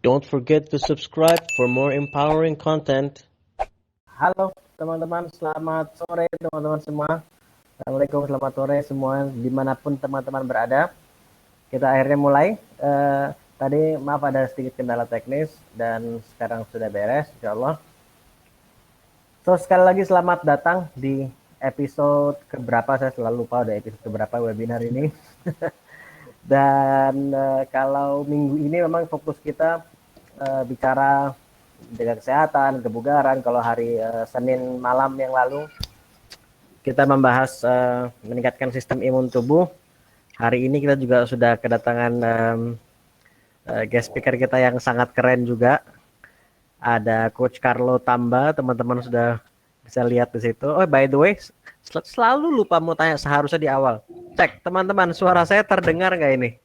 Don't forget to subscribe for more empowering content. Halo teman-teman, selamat sore teman-teman semua. Assalamualaikum, selamat sore semua dimanapun teman-teman berada. Kita akhirnya mulai. Tadi maaf ada sedikit kendala teknis dan sekarang sudah beres, insya Allah. So sekali lagi selamat datang di episode keberapa, saya selalu lupa udah episode keberapa webinar ini. Dan kalau minggu ini memang fokus kita bicara jaga kesehatan, kebugaran. Kalau hari Senin malam yang lalu kita membahas meningkatkan sistem imun tubuh. Hari ini kita juga sudah kedatangan guest speaker kita yang sangat keren juga. Ada Coach Carlo Tamba, teman-teman sudah bisa lihat di situ. Oh, by the way, selalu lupa mau tanya seharusnya di awal. Cek, teman-teman, suara saya terdengar nggak ini?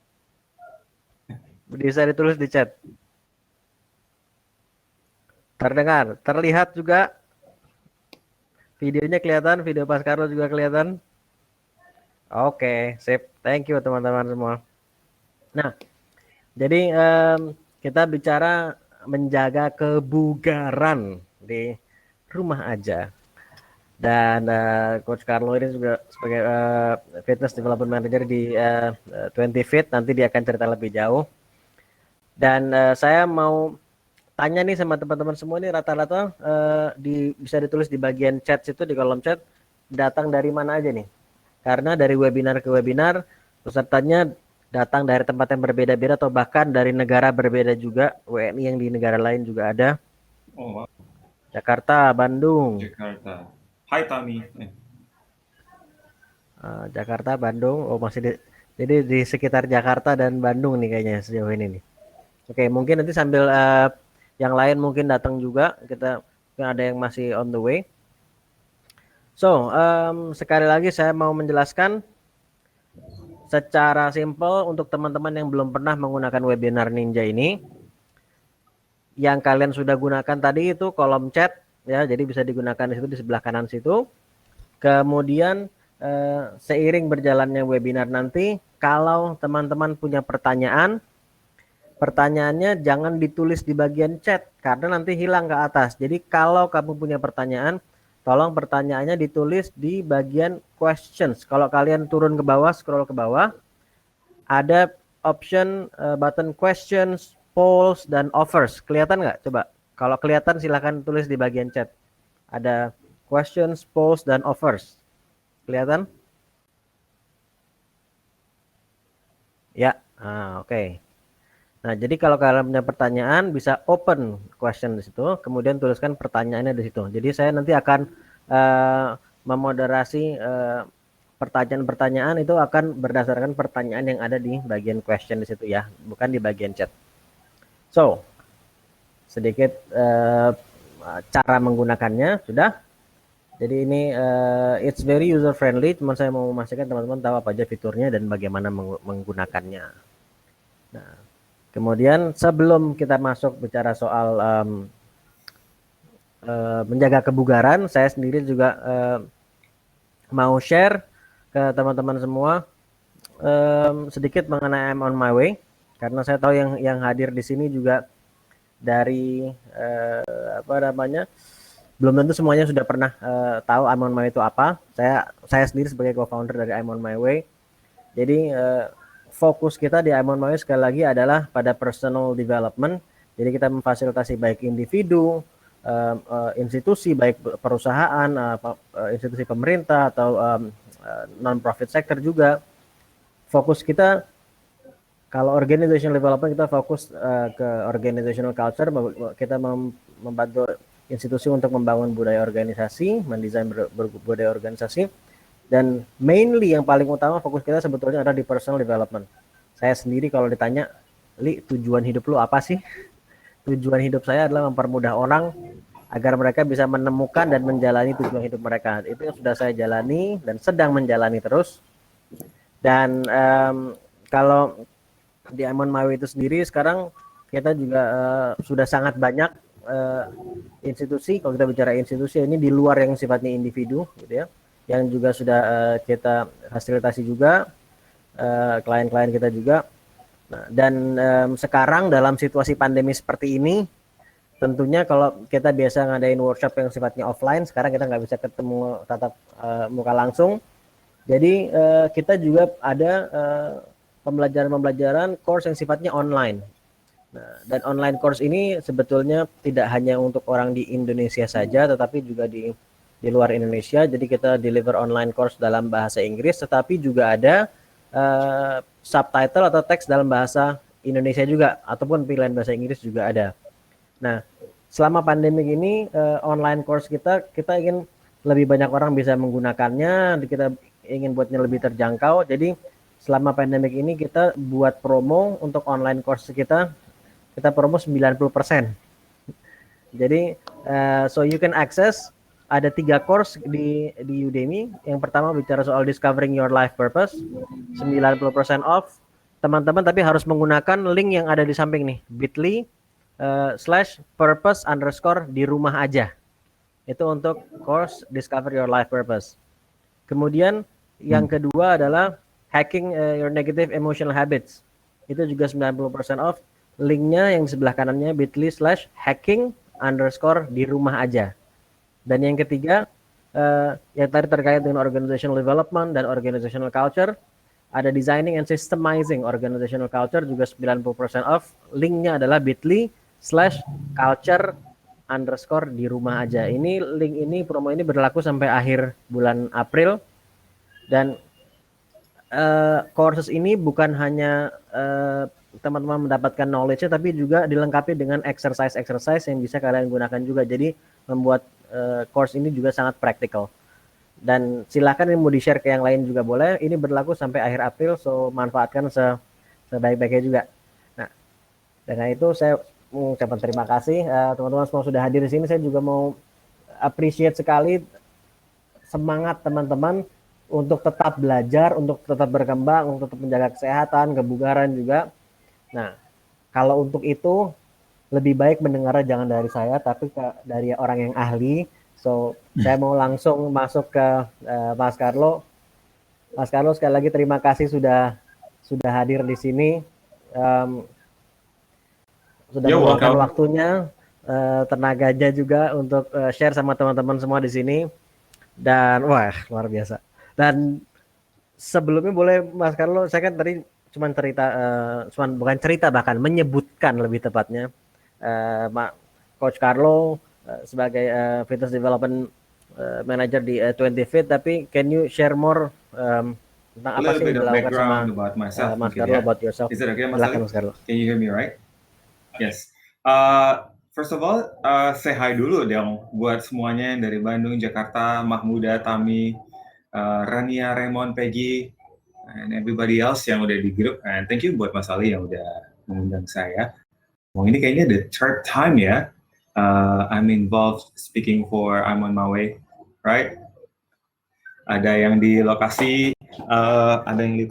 Bisa ditulis di chat. Terdengar, terlihat juga. Videonya kelihatan, video Pas Carlo juga kelihatan. Oke, sip. Thank you teman-teman semua. Nah, jadi kita bicara menjaga kebugaran di rumah aja. Dan Coach Carlo ini juga sebagai fitness development manager di 20 Fit, nanti dia akan cerita lebih jauh. Dan saya mau tanya nih sama teman-teman semua nih, rata-rata bisa ditulis di bagian chat situ, di kolom chat, datang dari mana aja nih? Karena dari webinar ke webinar, pesertanya datang dari tempat yang berbeda-beda atau bahkan dari negara berbeda juga. WNI yang di negara lain juga ada. Oh, wow. Jakarta, Bandung. Jakarta. Hai Tami. Jakarta, Bandung. Oh, jadi di sekitar Jakarta dan Bandung nih kayaknya sejauh ini nih. Oke, mungkin nanti sambil yang lain mungkin datang juga. Kita mungkin ada yang masih on the way. So, sekali lagi saya mau menjelaskan secara simpel untuk teman-teman yang belum pernah menggunakan webinar Ninja ini. Yang kalian sudah gunakan tadi itu kolom chat ya, jadi bisa digunakan di situ di sebelah kanan situ. Kemudian seiring berjalannya webinar nanti, kalau teman-teman punya pertanyaan, pertanyaannya jangan ditulis di bagian chat karena nanti hilang ke atas. Jadi kalau kamu punya pertanyaan, tolong pertanyaannya ditulis di bagian questions. Kalau kalian turun ke bawah, scroll ke bawah, ada option button questions, polls, dan offers. Kelihatan nggak? Coba. Kalau kelihatan silahkan tulis di bagian chat. Ada questions, polls, dan offers. Kelihatan? Ya, oke. Nah, jadi kalau kalian punya pertanyaan bisa open question di situ, kemudian tuliskan pertanyaannya di situ. Jadi saya nanti akan memoderasi pertanyaan-pertanyaan itu akan berdasarkan pertanyaan yang ada di bagian question di situ ya, bukan di bagian chat. So, sedikit cara menggunakannya sudah. Jadi ini it's very user friendly, cuman saya mau memastikan teman-teman tahu apa aja fiturnya dan bagaimana menggunakannya. Nah, kemudian sebelum kita masuk bicara soal menjaga kebugaran, saya sendiri juga mau share ke teman-teman semua sedikit mengenai I'm on my way, karena saya tahu yang hadir di sini juga dari belum tentu semuanya sudah pernah tahu I'm on my way itu apa. Saya sendiri sebagai co-founder dari I'm on my way. Jadi fokus kita di I'm on my way sekali lagi adalah pada personal development. Jadi kita memfasilitasi baik individu, institusi, baik perusahaan, institusi pemerintah atau non-profit sector juga. Fokus kita kalau organizational development kita fokus ke organizational culture, kita membantu institusi untuk membangun budaya organisasi, mendesain budaya organisasi, dan mainly yang paling utama fokus kita sebetulnya ada di personal development. Saya sendiri kalau ditanya, Li, tujuan hidup lu apa sih? Tujuan hidup saya adalah mempermudah orang agar mereka bisa menemukan dan menjalani tujuan hidup mereka. Itu yang sudah saya jalani dan sedang menjalani terus. Dan kalau di I'm on my way itu sendiri sekarang kita juga sudah sangat banyak institusi, kalau kita bicara institusi ini di luar yang sifatnya individu gitu ya, yang juga sudah kita fasilitasi juga klien-klien kita juga. Nah, dan sekarang dalam situasi pandemi seperti ini, tentunya kalau kita biasa ngadain workshop yang sifatnya offline, sekarang kita nggak bisa ketemu tatap muka langsung. Jadi kita juga ada pembelajaran-pembelajaran course yang sifatnya online. Nah, dan online course ini sebetulnya tidak hanya untuk orang di Indonesia saja, tetapi juga di luar Indonesia. Jadi kita deliver online course dalam bahasa Inggris, tetapi juga ada subtitle atau teks dalam bahasa Indonesia juga, ataupun pilihan bahasa Inggris juga ada. Nah, selama pandemi ini online course kita ingin lebih banyak orang bisa menggunakannya, kita ingin buatnya lebih terjangkau. Jadi selama pandemi ini kita buat promo untuk online course kita promo 90%. Jadi so you can access, ada 3 course di Udemy. Yang pertama bicara soal discovering your life purpose, 90% off. Teman-teman tapi harus menggunakan link yang ada di samping nih, bit.ly /purpose_ di rumah aja. Itu untuk course Discover Your Life Purpose. Kemudian yang kedua adalah Hacking Your Negative Emotional Habits. Itu juga 90% off. Linknya yang di sebelah kanannya bit.ly /hacking_ di rumah aja. Dan yang ketiga, yang tadi terkait dengan organizational development dan organizational culture, ada designing and systemizing organizational culture juga 90% off. Linknya adalah bit.ly /culture_ di rumah aja. Ini link ini, promo ini berlaku sampai akhir bulan April. Dan courses ini bukan hanya teman-teman mendapatkan knowledge-nya, tapi juga dilengkapi dengan exercise yang bisa kalian gunakan juga. Jadi membuat course ini juga sangat praktikal. Dan silakan ini mau di-share ke yang lain juga boleh. Ini berlaku sampai akhir April, so manfaatkan sebaik-baiknya juga. Nah, dengan itu saya mengucapkan terima kasih teman-teman semua sudah hadir di sini. Saya juga mau appreciate sekali semangat teman-teman untuk tetap belajar, untuk tetap berkembang, untuk tetap menjaga kesehatan, kebugaran juga. Nah, kalau untuk itu lebih baik mendengar jangan dari saya, tapi dari orang yang ahli. So, saya mau langsung masuk ke Mas Carlo. Mas Carlo, sekali lagi terima kasih sudah hadir di sini. Sudah meluangkan waktunya, tenaganya juga untuk share sama teman-teman semua di sini. Dan wah, luar biasa. Dan sebelumnya boleh Mas Carlo, saya kan tadi bukan cerita, bahkan menyebutkan lebih tepatnya Coach Carlo sebagai fitness development manager di 20Fit, tapi can you share more tentang apa sih yang dilakukan sama Mas Carlo about yourself? Is that okay, Mas Carlo? Can you hear me right? Yes. First of all, say hi dulu dong buat semuanya yang dari Bandung, Jakarta, Mahmuda, Tami, Rania, Raymond, Peggy, and everybody else yang udah di grup. And thank you buat Mas Ali yang udah mengundang saya. Ini kayaknya the third time ya I'm involved speaking for I'm on my way, right? Ada yang di lokasi, ada yang di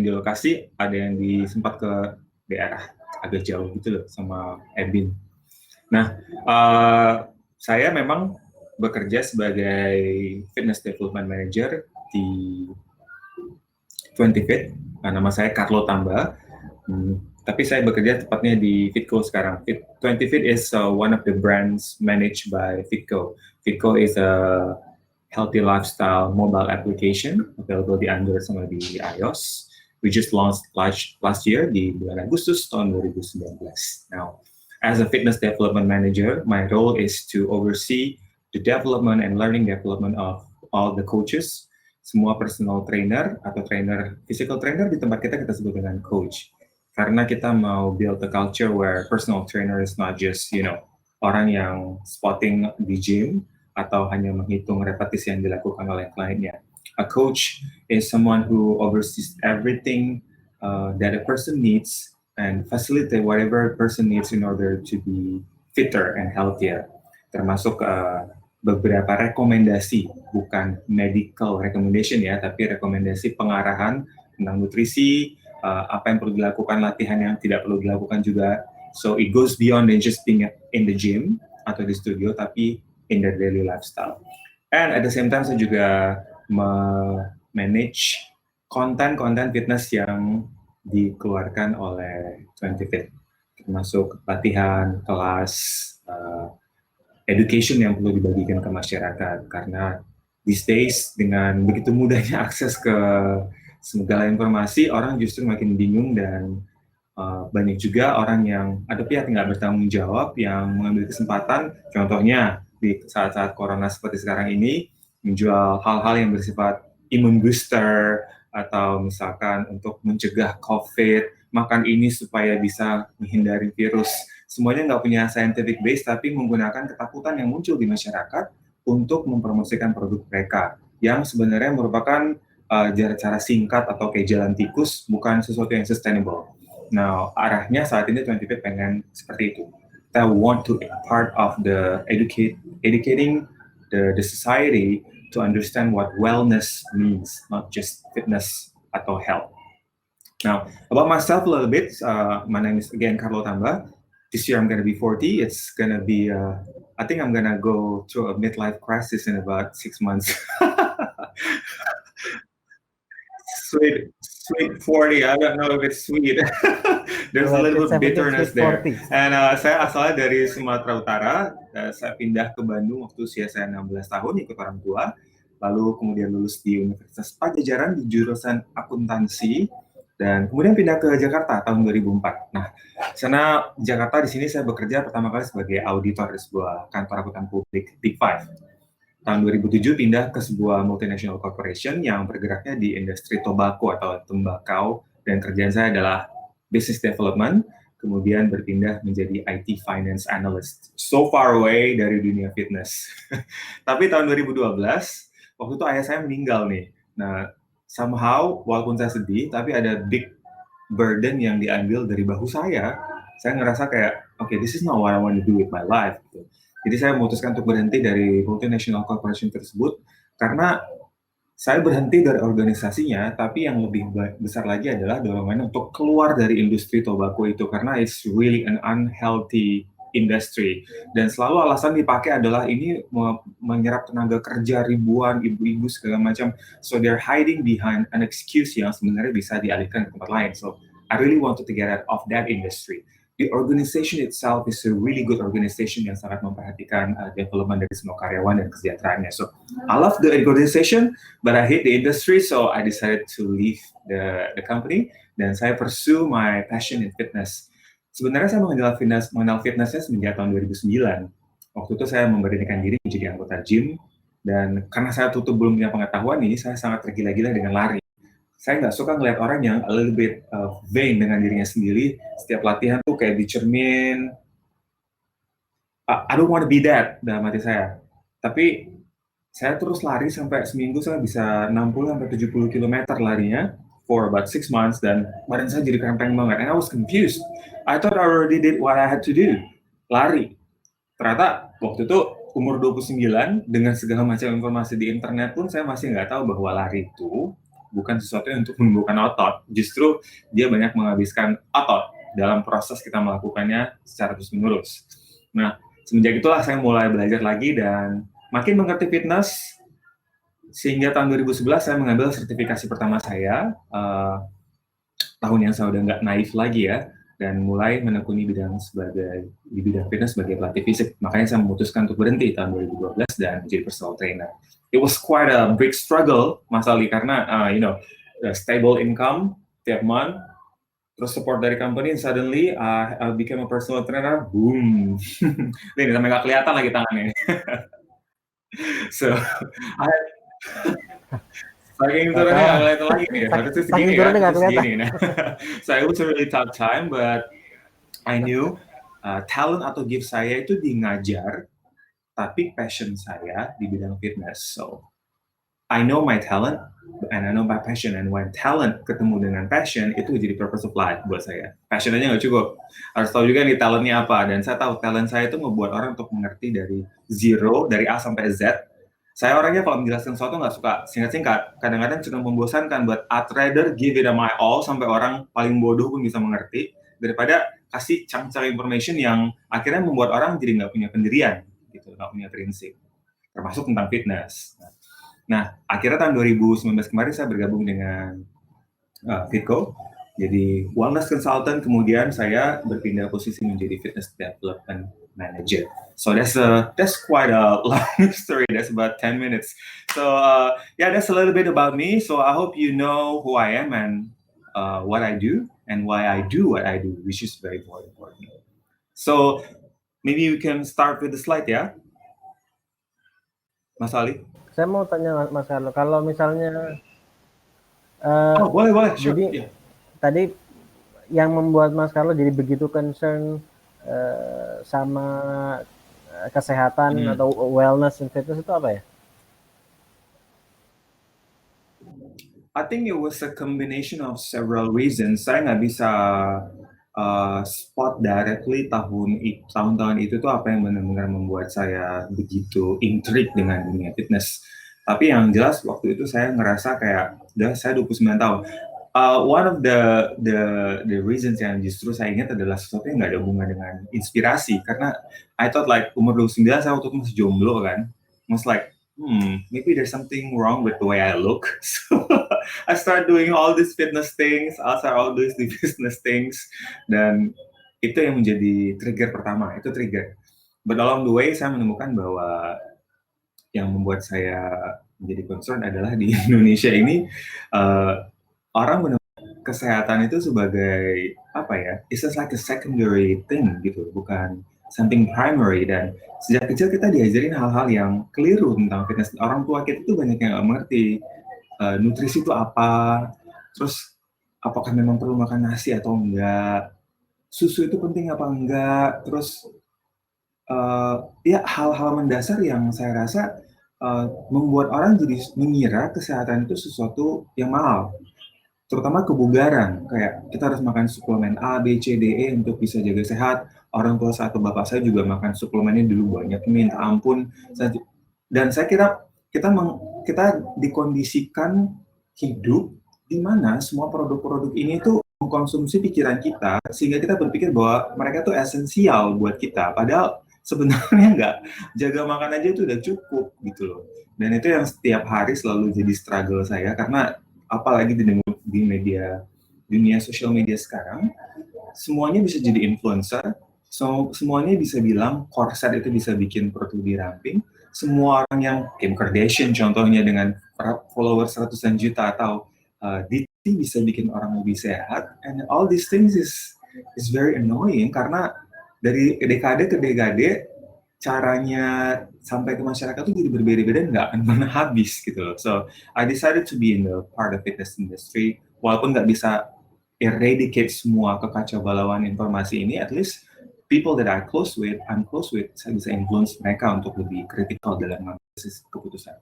lokasi, ada yang sempat ke daerah agak jauh gitu loh sama Edwin. Nah, saya memang bekerja sebagai fitness development manager di 20Fit. Nama saya Carlo Tamba. Tapi saya bekerja tepatnya di Fitco sekarang. 20Fit is one of the brands managed by Fitco. Fitco is a healthy lifestyle mobile application available di Android sama di iOS. We just launched last year di bulan Agustus tahun 2019. Now, as a fitness development manager, my role is to oversee the development and learning development of all the coaches, semua personal trainer atau physical trainer di tempat kita sebut dengan coach. Karena kita mau build a culture where personal trainer is not just, orang yang spotting di gym atau hanya menghitung repetisi yang dilakukan oleh kliennya. A coach is someone who oversees everything that a person needs and facilitate whatever a person needs in order to be fitter and healthier. Termasuk beberapa rekomendasi, bukan medical recommendation ya, tapi rekomendasi pengarahan tentang nutrisi, apa yang perlu dilakukan, latihan yang tidak perlu dilakukan juga. So it goes beyond than just being in the gym atau di studio, tapi in their daily lifestyle. And at the same time saya juga manage konten fitness yang dikeluarkan oleh 20Fit, termasuk latihan, kelas, education yang perlu dibagikan ke masyarakat, karena these days dengan begitu mudahnya akses ke segala informasi, orang justru makin bingung dan banyak juga orang yang ada pihak nggak bertanggung jawab yang mengambil kesempatan, contohnya di saat-saat corona seperti sekarang ini, menjual hal-hal yang bersifat imun booster, atau misalkan untuk mencegah COVID, makan ini supaya bisa menghindari virus. Semuanya nggak punya scientific base, tapi menggunakan ketakutan yang muncul di masyarakat untuk mempromosikan produk mereka, yang sebenarnya merupakan cara singkat atau kayak jalan tikus, bukan sesuatu yang sustainable. Nah, arahnya saat ini 20Fit pengen seperti itu. Kita want to be part of the educating the society to understand what wellness means, not just fitness atau health. Now, about myself a little bit, my name is again Carlo Tamba. This year I'm going to be 40. It's going to be, I think I'm going to go through a midlife crisis in about 6 months. Sweet 40. I don't know if it's sweet. There's a little bit bitterness there. And saya asalnya dari Sumatera Utara. Saya pindah ke Bandung waktu usia saya 16 tahun, ikut orang tua. Lalu kemudian lulus di Universitas Pajajaran di jurusan akuntansi. Dan kemudian pindah ke Jakarta tahun 2004. Nah, sana Jakarta di sini saya bekerja pertama kali sebagai auditor di sebuah kantor akuntan publik Big Five. Tahun 2007 pindah ke sebuah multinational corporation yang bergeraknya di industri tobacco atau tembakau, dan kerjaan saya adalah business development, kemudian berpindah menjadi IT finance analyst. So far away dari dunia fitness. Tapi tahun 2012, waktu itu ayah saya meninggal nih. Nah, somehow, walaupun saya sedih, tapi ada big burden yang diambil dari bahu saya. Saya ngerasa kayak, okay, this is not what I want to do with my life. Gitu. Jadi saya memutuskan untuk berhenti dari multinational corporation tersebut, karena saya berhenti dari organisasinya, tapi yang lebih besar lagi adalah dorongannya untuk keluar dari industri tobacco itu, karena it's really an unhealthy industry. Dan selalu alasan dipakai adalah ini menyerap tenaga kerja ribuan, ibu-ibu segala macam. So they're hiding behind an excuse yang sebenarnya bisa dialihkan ke tempat lain. So I really wanted to get out of that industry. The organization itself is a really good organization yang sangat memperhatikan development dari semua karyawan dan kesejahteraannya. So I love the organization, but I hate the industry, so I decided to leave the company, dan saya pursue my passion in fitness. Sebenarnya saya mengenal fitnessnya semenjak tahun 2009. Waktu itu saya memberanikan diri menjadi anggota gym, dan karena saya belum punya pengetahuan ini, saya sangat tergila-gila dengan lari. Saya nggak suka ngeliat orang yang a little bit vain dengan dirinya sendiri. Setiap latihan tuh kayak dicermin. I don't want to be that dalam hati saya. Tapi saya terus lari sampai seminggu saya bisa 60-70 km larinya for about 6 months, dan badan saya jadi krempeng banget. And I was confused. I thought I already did what I had to do. Lari. Ternyata waktu itu umur 29, dengan segala macam informasi di internet pun saya masih nggak tahu bahwa lari itu bukan sesuatu yang untuk menumbuhkan otot, justru dia banyak menghabiskan otot dalam proses kita melakukannya secara terus-menerus. Nah, semenjak itulah saya mulai belajar lagi dan makin mengerti fitness, sehingga tahun 2011 saya mengambil sertifikasi pertama saya, tahun yang saya udah nggak naif lagi ya, dan mulai menekuni di bidang fitness sebagai pelatih fisik. Makanya saya memutuskan untuk berhenti tahun 2012 dan menjadi personal trainer. It was quite a big struggle, Mas Ali, karena stable income tiap month, terus support dari company, and suddenly I became a personal trainer, boom. Ini sampai nggak kelihatan lagi tangannya. So, saking turunnya nggak kelihatan lagi nih, harusnya segini kan, terus segini. So it was a really tough time, but I knew talent atau gift saya itu di ngajar, tapi passion saya di bidang fitness. So I know my talent and I know my passion, and when talent ketemu dengan passion, itu jadi purpose of life buat saya. Passion aja nggak cukup, harus tahu juga nih talentnya apa, dan saya tahu talent saya itu ngebuat orang untuk mengerti dari zero, dari A sampai Z. Saya orangnya kalau menjelaskan sesuatu nggak suka singkat-singkat, kadang-kadang cukup membosankan, but I'd rather give it my all sampai orang paling bodoh pun bisa mengerti, daripada kasih chunk-chunk information yang akhirnya membuat orang jadi nggak punya pendirian, gitu, nggak punya prinsip, termasuk tentang fitness. Nah, akhirnya tahun 2019 kemarin saya bergabung dengan Fitco. Jadi wellness consultant, kemudian saya berpindah posisi menjadi fitness development manager. So that's quite a long story. That's about 10 minutes. So yeah, that's a little bit about me. So I hope you know who I am and what I do and why I do what I do, which is very important. So maybe we can start with the slide ya, Mas Ali. Saya mau tanya Mas Carlo, kalau misalnya boleh, sure. jadi Yeah. Tadi yang membuat Mas Carlo jadi begitu concern sama kesehatan atau wellness and fitness itu apa ya? I think it was a combination of several reasons. Saya nggak bisa spot directly tahun-tahun itu tuh apa yang benar-benar membuat saya begitu intrigued dengan dunia fitness. Tapi yang jelas waktu itu saya ngerasa kayak, saya 29 tahun. One of the reasons yang justru saya ingat adalah sesuatu yang nggak ada hubungan dengan inspirasi, karena I thought like umur 29 saya waktu itu masih jomblo kan, was like maybe there's something wrong with the way I look, so I start doing all these fitness things, all these business things, dan itu yang menjadi trigger pertama, itu trigger. But along the way saya menemukan bahwa yang membuat saya menjadi concern adalah di Indonesia ini orang menemukan kesehatan itu sebagai apa ya? It's just like a secondary thing gitu, bukan something primary. Dan sejak kecil kita diajarin hal-hal yang keliru tentang fitness. Orang tua kita itu banyak yang nggak mengerti nutrisi itu apa, terus apakah memang perlu makan nasi atau enggak, susu itu penting apa enggak, terus ya hal-hal mendasar yang saya rasa membuat orang jadi mengira kesehatan itu sesuatu yang mahal. Terutama kebugaran, kayak kita harus makan suplemen A, B, C, D, E untuk bisa jaga sehat. Orang tua saya atau bapak saya juga makan suplemennya dulu banyak, minta ampun. Dan saya kira kita dikondisikan hidup di mana semua produk-produk ini tuh mengkonsumsi pikiran kita, sehingga kita berpikir bahwa mereka tuh esensial buat kita. Padahal sebenarnya enggak, jaga makan aja itu udah cukup gitu loh. Dan itu yang setiap hari selalu jadi struggle saya, karena apalagi di dunia sosial media sekarang, semuanya bisa jadi influencer, semuanya bisa bilang korset itu bisa bikin perut lebih ramping, semua orang yang Kim Kardashian contohnya dengan followers ratusan juta, atau DT bisa bikin orang lebih sehat, and all these things is very annoying, karena dari dekade ke dekade caranya sampai ke masyarakat itu jadi berbeda-beda, nggak akan pernah habis gitu loh. So I decided to be in the part of fitness industry, walaupun nggak bisa eradicate semua kekacaubalauan informasi ini, at least people that I'm close with, saya bisa influence mereka untuk lebih kritikal dalam mengambil keputusan.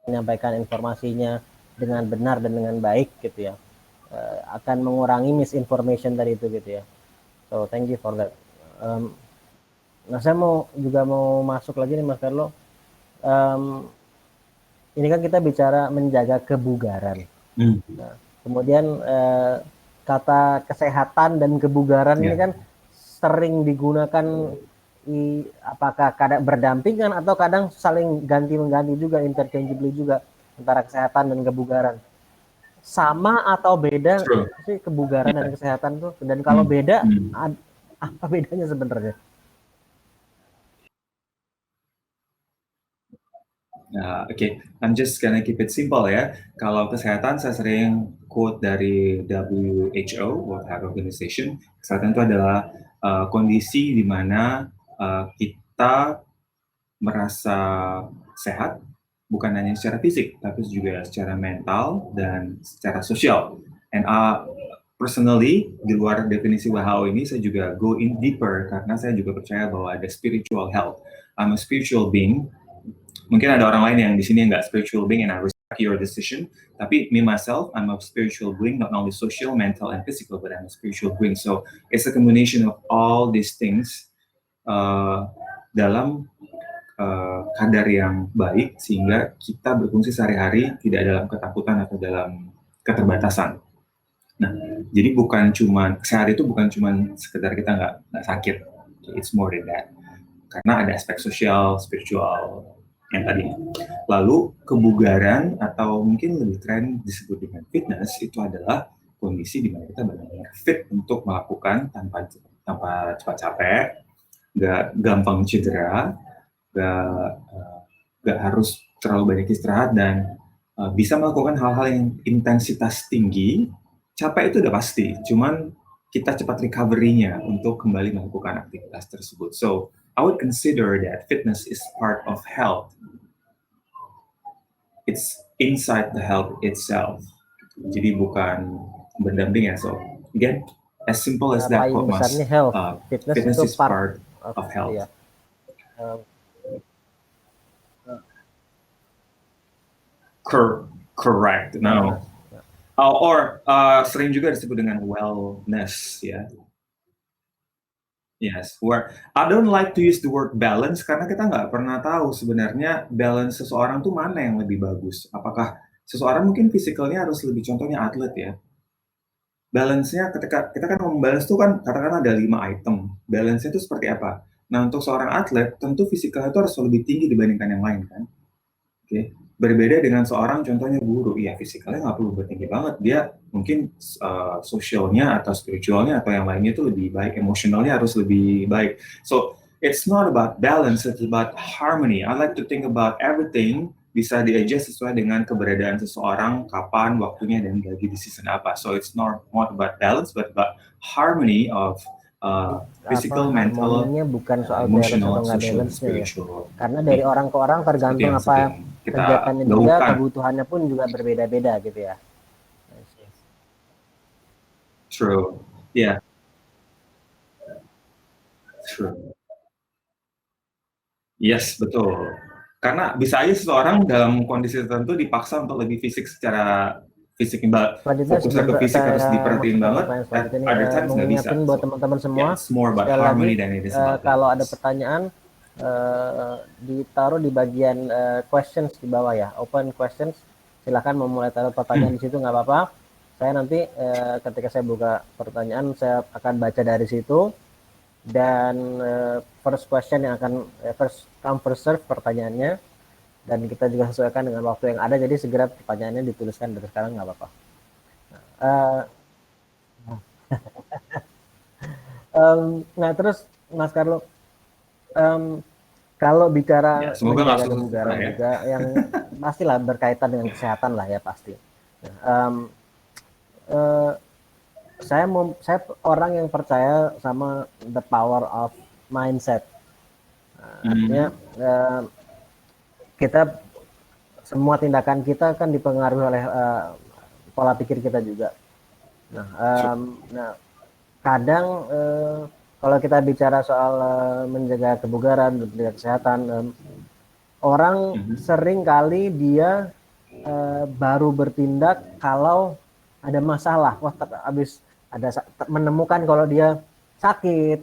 Menyampaikan informasinya dengan benar dan dengan baik gitu ya, akan mengurangi misinformation tadi itu gitu ya. So thank you for that. Nah, saya mau masuk lagi nih Mas Carlo. Ini kan kita bicara menjaga kebugaran. Nah, kemudian kata kesehatan dan kebugaran ini kan sering digunakan apakah kadang berdampingan atau kadang saling ganti-mengganti juga, interchangeably juga antara kesehatan dan kebugaran. Sama atau beda sih kebugaran dan kesehatan tuh? Dan kalau beda, apa bedanya sebenarnya? Okay, I'm just gonna keep it simple ya. Kalau kesehatan saya sering quote dari WHO, World Health Organization. Kesehatan itu adalah kondisi di mana kita merasa sehat, bukan hanya secara fisik, tapi juga secara mental dan secara sosial. And personally, di luar definisi WHO ini, saya juga go in deeper karena saya juga percaya bahwa ada spiritual health. I'm a spiritual being. Mungkin ada orang lain yang di sini nggak spiritual being, and I respect your decision. Tapi me myself, I'm a spiritual being, not only social, mental, and physical, but I'm a spiritual being. So it's a combination of all these things dalam kadar yang baik, sehingga kita berfungsi sehari-hari tidak dalam ketakutan atau dalam keterbatasan. Nah, jadi sehat itu bukan cuma sekedar kita nggak sakit. It's more than that. Karena ada aspek sosial, spiritual, yang tadi. Lalu kebugaran atau mungkin lebih keren disebut dengan fitness itu adalah kondisi di mana kita benar-benar fit untuk melakukan tanpa cepat capek, nggak gampang cedera, nggak harus terlalu banyak istirahat, dan bisa melakukan hal-hal yang intensitas tinggi. Capek itu udah pasti, cuman kita cepat recovery-nya untuk kembali melakukan aktivitas tersebut. So, I would consider that fitness is part of health. It's inside the health itself. Jadi bukan berdamping ya. So, again, as simple as that, paling besarnya health. Fitness is part of health. Iya. Correct. No. Or sering juga disebut dengan wellness, ya. Yes, where I don't like to use the word balance karena kita nggak pernah tahu sebenarnya balance seseorang tuh mana yang lebih bagus. Apakah seseorang mungkin fisikalnya harus lebih, contohnya atlet ya. Balance-nya ketika kita kan membalance tuh kan katakan ada 5 item. Balance-nya itu seperti apa? Nah, untuk seorang atlet tentu fisikalnya itu harus lebih tinggi dibandingkan yang lain kan. Oke. Berbeda dengan seorang contohnya guru, ya fisikalnya nggak perlu tinggi banget, dia mungkin sosialnya atau spiritualnya atau yang lainnya itu lebih baik, emosionalnya harus lebih baik. So it's not about balance, it's about harmony. I like to think about everything bisa di-adjust sesuai dengan keberadaan seseorang, kapan, waktunya, dan lagi di season apa. So it's not about balance, but about harmony of physical, mental, bukan soal emotional, balance atau nggak balance ya. Karena dari orang ke orang tergantung apa kegiatannya juga, kebutuhannya pun juga berbeda-beda gitu ya. True, yeah. True. Yes, betul. Karena bisa aja seseorang dalam kondisi tertentu dipaksa untuk lebih fisik secara fisik, fokusnya ke fisik harus diperhatiin banget. Ada times nggak bisa. Buat teman-teman semua, it's more about harmony than it is about kalau ada pertanyaan ditaruh di bagian questions di bawah ya, open questions. Silakan memulai taruh pertanyaan di situ, nggak apa-apa. Saya nanti ketika saya buka pertanyaan, saya akan baca dari situ, dan first question yang akan first come first serve pertanyaannya, dan kita juga sesuaikan dengan waktu yang ada. Jadi segera pertanyaannya dituliskan dari sekarang, nggak apa-apa. Nah terus Mas Carlo, kalau bicara menjaga kebugaran juga yang pastilah berkaitan dengan kesehatan lah ya pasti. Saya orang yang percaya sama the power of mindset. Artinya kita semua tindakan kita kan dipengaruhi oleh pola pikir kita juga. Nah kadang kalau kita bicara soal menjaga kebugaran, menjaga kesehatan, orang sering kali dia baru bertindak kalau ada masalah. Wah, habis ada menemukan kalau dia sakit,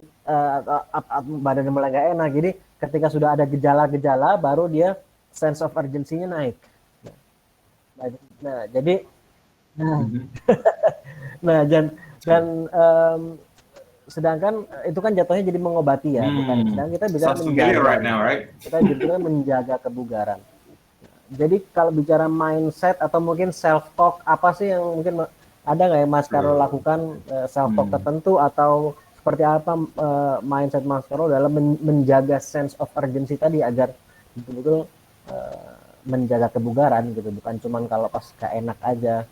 badan mulai nggak enak. Jadi ketika sudah ada gejala-gejala, baru dia sense of urgency-nya naik. Nah, jadi, sedangkan itu kan jatuhnya jadi mengobati ya, bukan. Sedangkan kita bisa menjaga, menjaga kebugaran. Jadi kalau bicara mindset atau mungkin self talk, apa sih yang mungkin ada nggak ya Mas Carlo lakukan self talk tertentu, atau seperti apa mindset Mas Carlo dalam menjaga sense of urgency tadi agar betul-betul menjaga kebugaran gitu, bukan cuman kalau pas gak enak aja.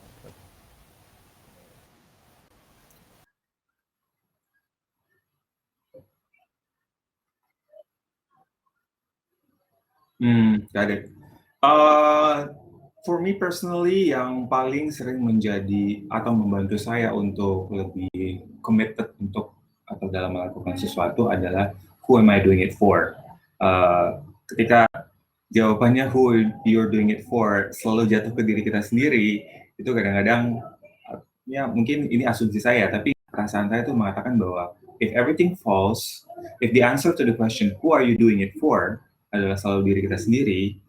Got it. For me personally, yang paling sering menjadi atau membantu saya untuk lebih committed untuk atau dalam melakukan sesuatu adalah who am I doing it for? Ketika jawabannya who you're doing it for selalu jatuh ke diri kita sendiri, itu kadang-kadang ya mungkin ini asumsi saya, tapi perasaan saya itu mengatakan bahwa if everything falls, if the answer to the question who are you doing it for adalah selalu diri kita sendiri,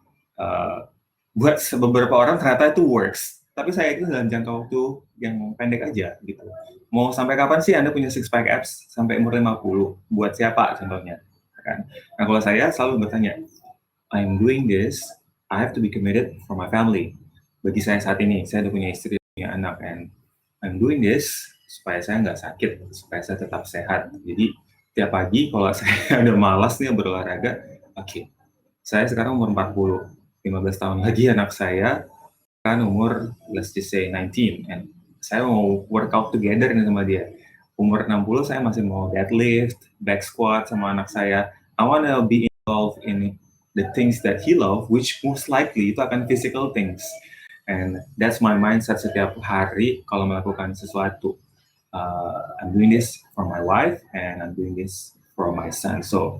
buat beberapa orang ternyata itu works, tapi saya itu dalam jangka waktu yang pendek aja gitu. Mau sampai kapan sih Anda punya six pack abs? Sampai umur 50? Buat siapa contohnya? Kan? Nah kalau saya selalu bertanya, I'm doing this, I have to be committed for my family. Bagi saya saat ini, saya udah punya istri, punya anak, and I'm doing this supaya saya nggak sakit, supaya saya tetap sehat. Jadi tiap pagi kalau saya ada malas nih berolahraga, oke, saya sekarang umur 40, 15 tahun lagi anak saya kan umur let's just say 19, and saya mau workout together nih sama dia. Umur 60 saya masih mau deadlift, back squat sama anak saya. I wanna be involved in the things that he love, which most likely itu akan physical things. And that's my mindset setiap hari kalau melakukan sesuatu. I'm doing this for my wife and I'm doing this for my son. So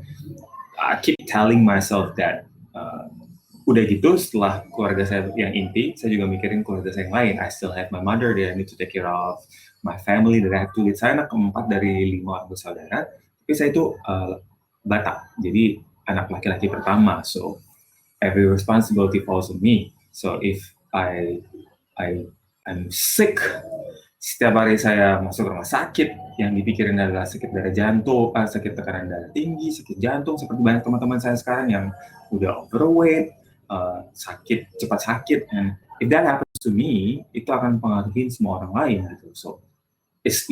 I keep telling myself that udah gitu setelah keluarga saya yang inti, saya juga mikirin keluarga saya yang lain. I still have my mother that I need to take care of, my family that I have to lead. Saya anak keempat dari 5 orang bersaudara, tapi saya itu Batak, jadi anak laki-laki pertama. So every responsibility falls on me. So if I'm sick, setiap hari saya masuk rumah sakit, yang dipikirin adalah sakit darah jantung, sakit tekanan darah tinggi, sakit jantung, seperti banyak teman-teman saya sekarang yang udah overweight, sakit, cepat sakit. And if that happens to me, itu akan pengaruhin semua orang lain gitu. So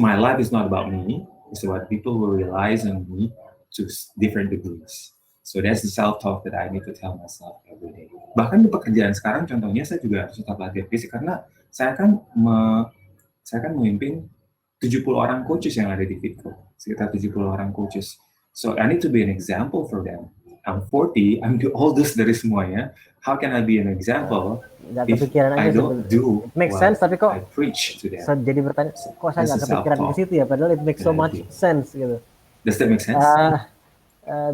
my life is not about me, it's about people who relies on me to different degrees. So that's the self-talk that I need to tell myself every day. Bahkan di pekerjaan sekarang, contohnya saya juga harus tetap latihan fisik karena saya kan memimpin 70 orang coaches yang ada di Fitco, sekitar 70 orang coaches. So I need to be an example for them. I'm 40, I'm do all this dari semuanya. How can I be an example if I don't do it makes sense, tapi kok I preach to them? Jadi bertanya, kok saya nggak kepikiran ke situ ya? Padahal it makes so much sense gitu. Does that make sense?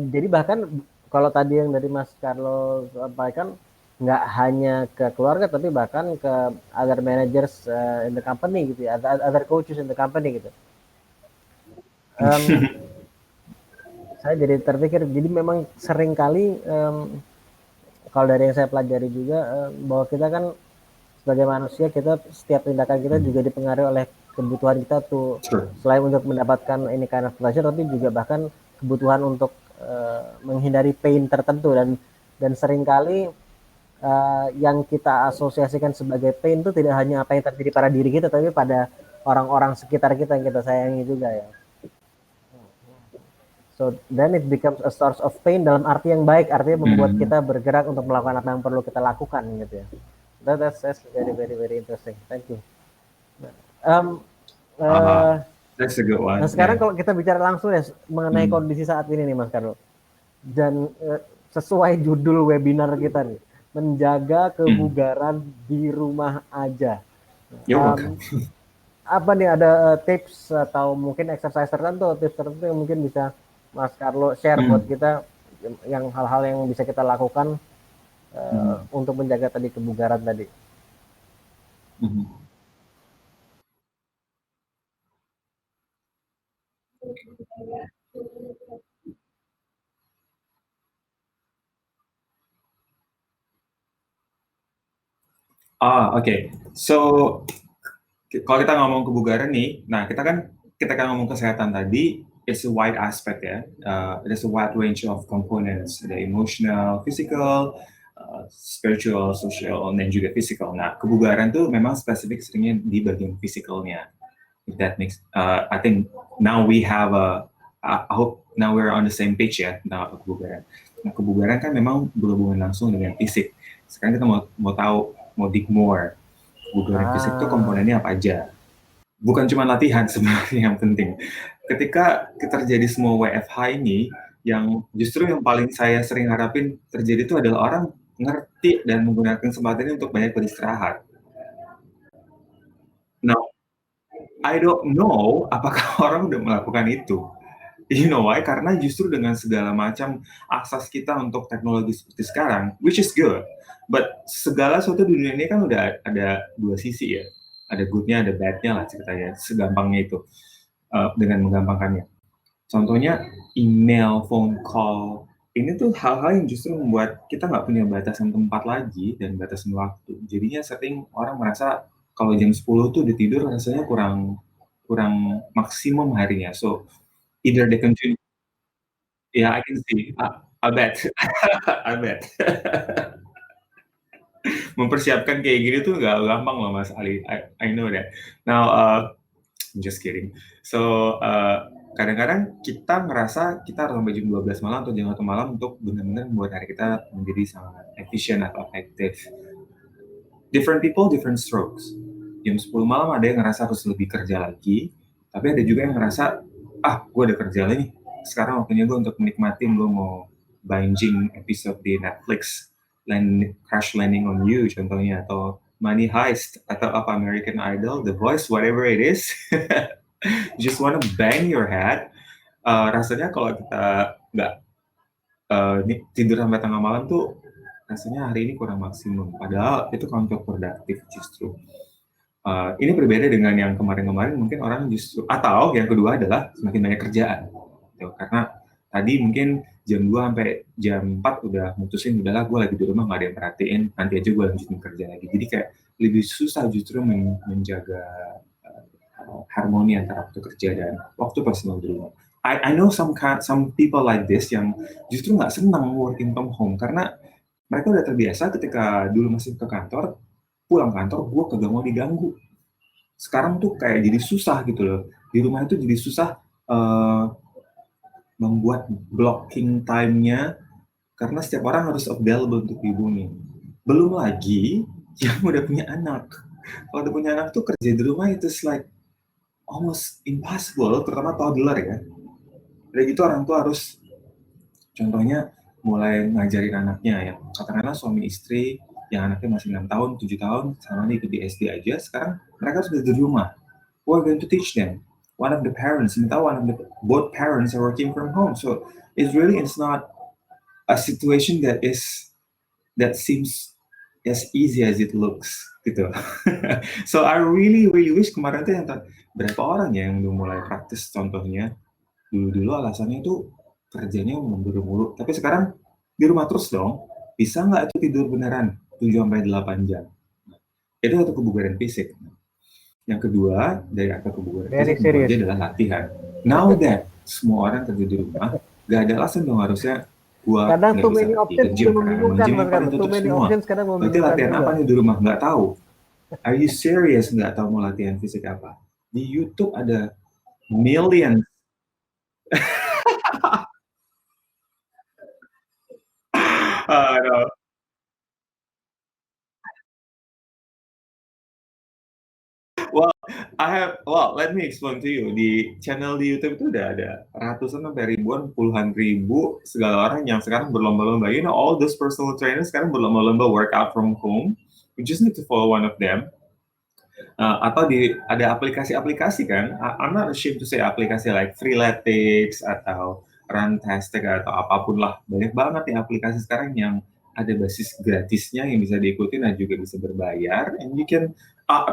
Jadi bahkan kalau tadi yang dari Mas Carlo sampaikan, nggak hanya ke keluarga tapi bahkan ke other managers in the company gitu ya, other coaches in the company gitu. Saya jadi terpikir, jadi memang sering kali kalau dari yang saya pelajari juga bahwa kita kan sebagai manusia, kita setiap tindakan kita juga dipengaruhi oleh kebutuhan kita tuh, selain untuk mendapatkan ini kind of pleasure, tapi juga bahkan kebutuhan untuk menghindari pain tertentu, dan seringkali yang kita asosiasikan sebagai pain itu tidak hanya apa yang terjadi pada diri kita, tapi pada orang-orang sekitar kita yang kita sayangi juga ya. So then it becomes a source of pain dalam arti yang baik, artinya membuat kita bergerak untuk melakukan apa yang perlu kita lakukan gitu ya. That's very very very interesting. Thank you. That's a good one. Nah sekarang kalau kita bicara langsung ya mengenai kondisi saat ini nih Mas Carlo, dan sesuai judul webinar kita nih, menjaga kebugaran di rumah aja. Apa nih, ada tips atau mungkin exercise tertentu, tips tertentu yang mungkin bisa Mas Carlo share buat kita, yang hal-hal yang bisa kita lakukan untuk menjaga tadi kebugaran tadi? Okay. So kalau kita ngomong kebugaran nih, nah kita kan ngomong kesehatan tadi, it's a wide aspect ya. There's a wide range of components, ada emotional, physical, spiritual, social, dan juga physical. Nah, kebugaran tuh memang spesifik seringnya di bagian physicalnya. If that makes, I think now we have I hope now we're on the same page ya tentang kebugaran. Nah, kebugaran kan memang berhubungan langsung dengan fisik. Sekarang kita mau tahu, mau dig more. Kebugaran fisik itu komponennya apa aja? Bukan cuma latihan sebenarnya yang penting. Ketika terjadi semua WFH ini, yang justru yang paling saya sering harapin terjadi itu adalah orang ngerti dan menggunakan kesempatan ini untuk banyak beristirahat. Now, I don't know apakah orang udah melakukan itu. You know why? Karena justru dengan segala macam akses kita untuk teknologi seperti sekarang, which is good, but segala sesuatu di dunia ini kan udah ada dua sisi ya. Ada good-nya, ada bad-nya lah ceritanya, segampangnya itu, dengan menggampangkannya. Contohnya email, phone call, ini tuh hal-hal yang justru membuat kita nggak punya batasan tempat lagi dan batasan waktu. Jadinya sering orang merasa kalau jam 10 tuh udah tidur rasanya kurang maksimum harinya. So either they continue, yeah, I can see, I bet, I bet. mempersiapkan kayak gini tuh nggak gampang loh Mas Ali. I know that. Now, I'm just kidding. So, kadang-kadang kita ngerasa kita harus sampai jam 12 malam atau jam 1 malam untuk benar-benar membuat hari kita menjadi sangat efisien atau efektif. Different people, different strokes. Jam 10 malam ada yang ngerasa harus lebih kerja lagi, tapi ada juga yang ngerasa, gue udah kerja lagi, sekarang waktunya gue untuk menikmatin, gue mau binging episode di Netflix, Crash Landing on You contohnya, atau Money Heist, atau apa American Idol, The Voice, whatever it is. You just wanna bang your head. Rasanya kalau kita nggak tidur sampai tengah malam tuh, rasanya hari ini kurang maksimum. Padahal itu counterproductive justru. Ini berbeda dengan yang kemarin-kemarin, mungkin orang justru, atau yang kedua adalah semakin banyak kerjaan. Gitu. Karena tadi mungkin jam 2 sampai jam 4 udah mutusin, udahlah gue lagi di rumah, nggak ada yang perhatiin, nanti aja gue lanjutin kerja lagi. Jadi kayak lebih susah justru menjaga harmoni antara waktu kerja dan waktu personal di rumah. I know some people like this yang justru nggak senang working from home karena mereka udah terbiasa ketika dulu masih ke kantor, pulang kantor gue kagak mau diganggu. Sekarang tuh kayak jadi susah gitu loh. Di rumah itu jadi susah membuat blocking time-nya karena setiap orang harus available untuk dihubungi. Belum lagi yang udah punya anak. Kalau udah punya anak tuh kerja di rumah itu like almost impossible, terutama toddler ya. Udah gitu orang tua harus contohnya mulai ngajarin anaknya ya. Katakanlah suami istri yang anaknya masih 6 tahun, 7 tahun, sama nih ikut di SD aja, sekarang mereka sudah di rumah. We're going to teach them. One of the parents, both parents are working from home. So it's not a situation that seems as easy as it looks gitu. So I really wish kemarin tuh yang berapa orang ya yang udah mulai praktis contohnya. Dulu alasannya itu kerjanya mundur mulu, tapi sekarang di rumah terus dong. Bisa nggak itu tidur beneran 7-8 jam? Itu satu kebugaran fisik. Yang kedua dari akar kebugaran fisik adalah latihan. Now that semua orang kerja di rumah, nggak ada alasan dong harusnya gua kadang too many options itu membingungkan. Nanti latihan apa nih di rumah? Nggak tahu. Are you serious nggak tahu mau latihan fisik apa? Di YouTube ada millions. No. Let me explain to you. Di channel di YouTube itu udah ada ratusan sampai ribuan, puluhan ribu segala orang yang sekarang berlomba-lomba. You know, all those personal trainers sekarang berlomba-lomba workout from home. You just need to follow one of them. Atau ada aplikasi-aplikasi kan. I'm not ashamed to say aplikasi like Freeletics atau Runtastic atau apapun lah. Banyak banget nih aplikasi sekarang yang ada basis gratisnya yang bisa diikuti dan juga bisa berbayar. And you can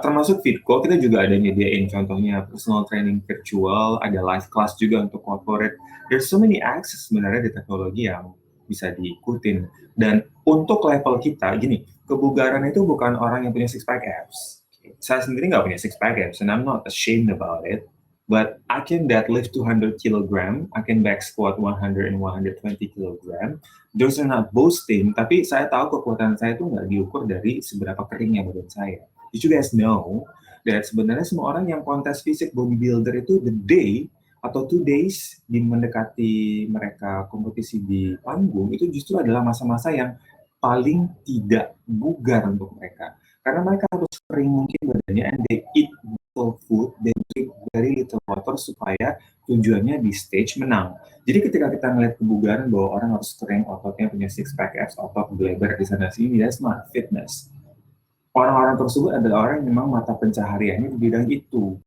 termasuk Fitco, kita juga ada nyediain contohnya personal training virtual, ada live class juga untuk corporate. There's so many access sebenarnya di teknologi yang bisa diikutin. Dan untuk level kita, gini, kebugaran itu bukan orang yang punya six pack abs. Saya sendiri nggak punya six pack abs, and I'm not ashamed about it. But I can deadlift 200 kilogram, I can back squat 100 and 120 kilogram. Those are not boasting, tapi saya tahu kekuatan saya itu nggak diukur dari seberapa keringnya badan saya. You guys know that sebenarnya semua orang yang kontes fisik bodybuilder itu the day atau 2 days di mendekati mereka kompetisi di panggung itu justru adalah masa-masa yang paling tidak bugar untuk mereka. Karena mereka harus kering mungkin badannya, and they eat little food, they drink very little water supaya tujuannya di stage menang. Jadi ketika kita melihat kebugaran bahwa orang harus kering, ototnya punya six pack abs, otot geleber di sana sini, that's not fitness. Orang-orang tersebut adalah orang yang memang mata pencahariannya di bidang itu.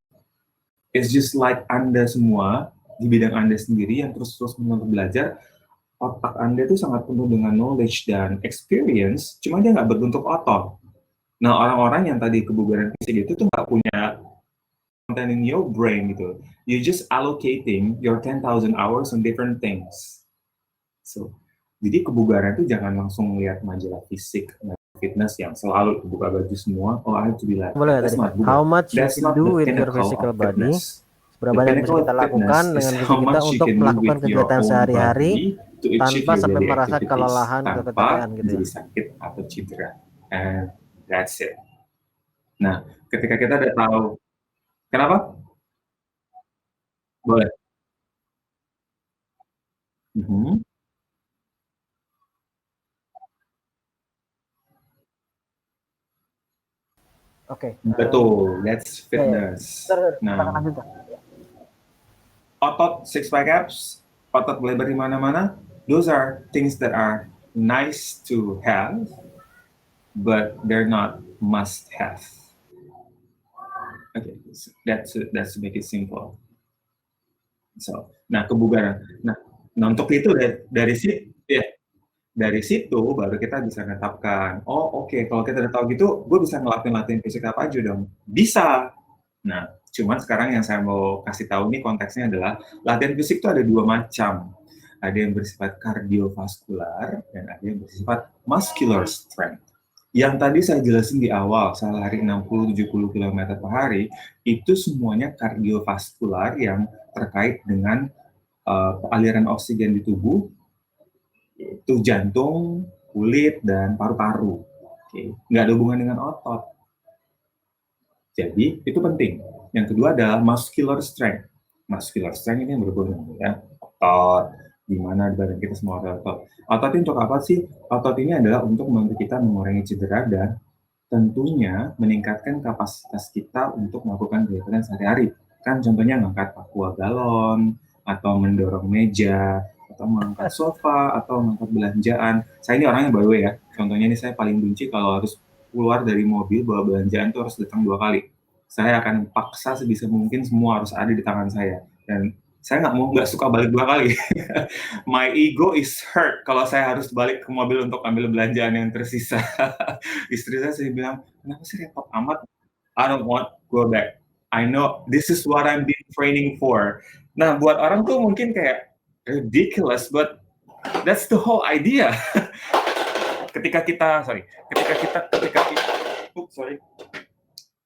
It's just like Anda semua di bidang Anda sendiri yang terus-terus belajar. Otak Anda itu sangat penuh dengan knowledge dan experience, cuma dia nggak berbentuk otot. Nah, orang-orang yang tadi kebugaran fisik itu tuh nggak punya content in your brain gitu. You just allocating your 10,000 hours on different things. So, jadi kebugaran itu jangan langsung lihat majalah fisik, fitness yang selalu buka baju semua. Oh, I have to be like, that's not good. How much you can do with your physical body? Seberapa banyak yang bisa kita lakukan dengan fisik kita untuk melakukan kegiatan sehari-hari tanpa sampai merasa kelelahan, keketeaan gitu ya. Sakit atau cedera. And That's it. Nah, ketika kita udah tahu, kenapa? Boleh. Mhm. Oke. Betul, that's Ya, ya. fitness. Silakan lanjut, Kak. Otot six pack abs, otot lebar di mana-mana, those are things that are nice to have, but they're not must have. Okay, that's to make it simple. So, nah kebugaran. Nah, untuk itu dari situ, ya, dari situ baru kita bisa menetapkan, oh oke, kalau kita udah tahu gitu, gue bisa ngelakuin latihan fisik apa aja dong? Bisa. Nah, cuman sekarang yang saya mau kasih tahu nih konteksnya adalah latihan fisik itu ada dua macam. Ada yang bersifat kardiovaskular dan ada yang bersifat muscular strength. Yang tadi saya jelasin di awal, saya lari 60-70 km per hari, itu semuanya kardiovaskular yang terkait dengan aliran oksigen di tubuh, itu jantung, kulit, dan paru-paru. Oke. Nggak ada hubungan dengan otot. Jadi, itu penting. Yang kedua adalah muscular strength. Muscular strength ini yang berhubungan ya, otot, di mana di badan kita semua ada otot. Otot ini untuk apa sih? Otot ini adalah untuk membantu kita mengurangi cedera dan tentunya meningkatkan kapasitas kita untuk melakukan kegiatan sehari-hari. Kan contohnya ngangkat aqua galon, atau mendorong meja, atau mengangkat sofa, atau mengangkat belanjaan. Saya ini orangnya by the way ya, contohnya ini saya paling benci kalau harus keluar dari mobil bawa belanjaan tuh harus datang 2 kali. Saya akan paksa sebisa mungkin semua harus ada di tangan saya. Dan saya nggak suka balik 2 kali. My ego is hurt kalau saya harus balik ke mobil untuk ambil belanjaan yang tersisa. Istri saya bilang, kenapa sih repot amat? I don't want go back. I know this is what I'm being training for. Nah, buat orang tuh mungkin kayak ridiculous, but that's the whole idea.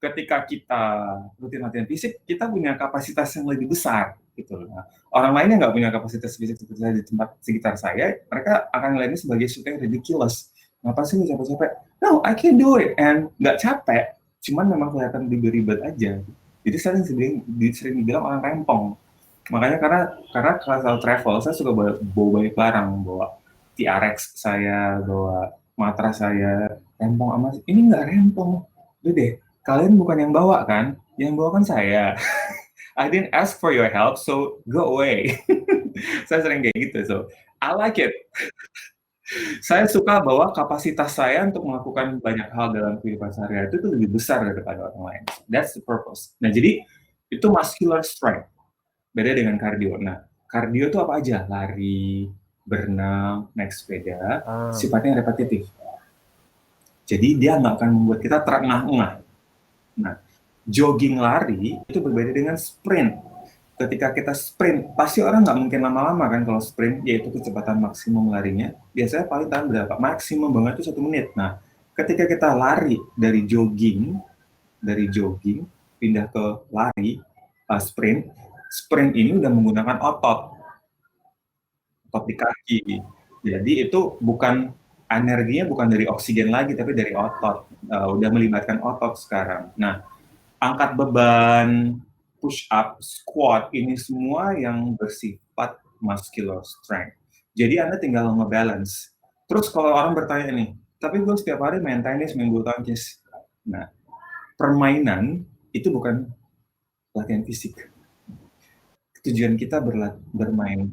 ketika kita rutin latihan fisik, kita punya kapasitas yang lebih besar gitu. Nah, orang lainnya nggak punya kapasitas fisik seperti saya di tempat sekitar saya, mereka akan ngeliatnya sebagai sesuatu yang ridiculous. Kenapa sih capek-capek? No, I can do it, and nggak capek, cuman memang kelihatan lebih ribet aja. Jadi saya sering dibilang orang rempong. Makanya karena kalau travel, saya suka bawa banyak barang, bawa TRX saya, bawa matras saya, rempong amat. Ini nggak rempong, udah deh. Kalian bukan yang bawa kan? Yang bawa kan saya. I didn't ask for your help, so go away. Saya sering kayak gitu, so I like it. Saya suka bahwa kapasitas saya untuk melakukan banyak hal dalam kehidupan sehari-hari itu lebih besar daripada orang lain. That's the purpose. Nah, jadi itu muscular strength. Beda dengan kardio. Nah, kardio itu apa aja? Lari, berenang, naik sepeda, sifatnya repetitif. Jadi dia nggak akan membuat kita terengah-engah. Nah, jogging lari itu berbeda dengan sprint. Ketika kita sprint, pasti orang nggak mungkin lama-lama kan kalau sprint, yaitu kecepatan maksimum larinya. Biasanya paling tahan berapa? Maksimum banget itu 1 menit. Nah, ketika kita lari dari jogging pindah ke lari, sprint ini udah menggunakan otot di kaki. Jadi itu energinya bukan dari oksigen lagi, tapi dari otot. Udah melibatkan otot sekarang. Nah, angkat beban, push up, squat, ini semua yang bersifat muscular strength. Jadi Anda tinggal nge-balance. Terus kalau orang bertanya nih, tapi gue setiap hari main tenis, main bulu tangkis. Nah, permainan itu bukan latihan fisik. Tujuan kita bermain.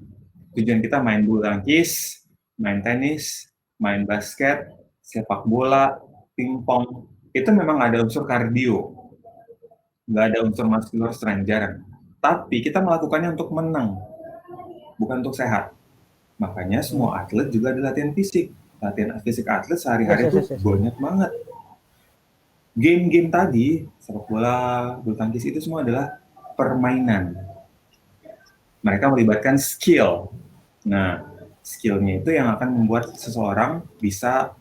Tujuan kita main bulu tangkis, main tenis, main basket, sepak bola, pingpong. Itu memang ada unsur kardio. Nggak ada unsur muscular strength, jarang. Tapi kita melakukannya untuk menang, bukan untuk sehat. Makanya semua atlet juga ada latihan fisik. Latihan fisik atlet sehari-hari itu banyak banget. Game-game tadi, sepak bola, bulu tangkis itu semua adalah permainan. Mereka melibatkan skill. Nah, skillnya itu yang akan membuat seseorang bisa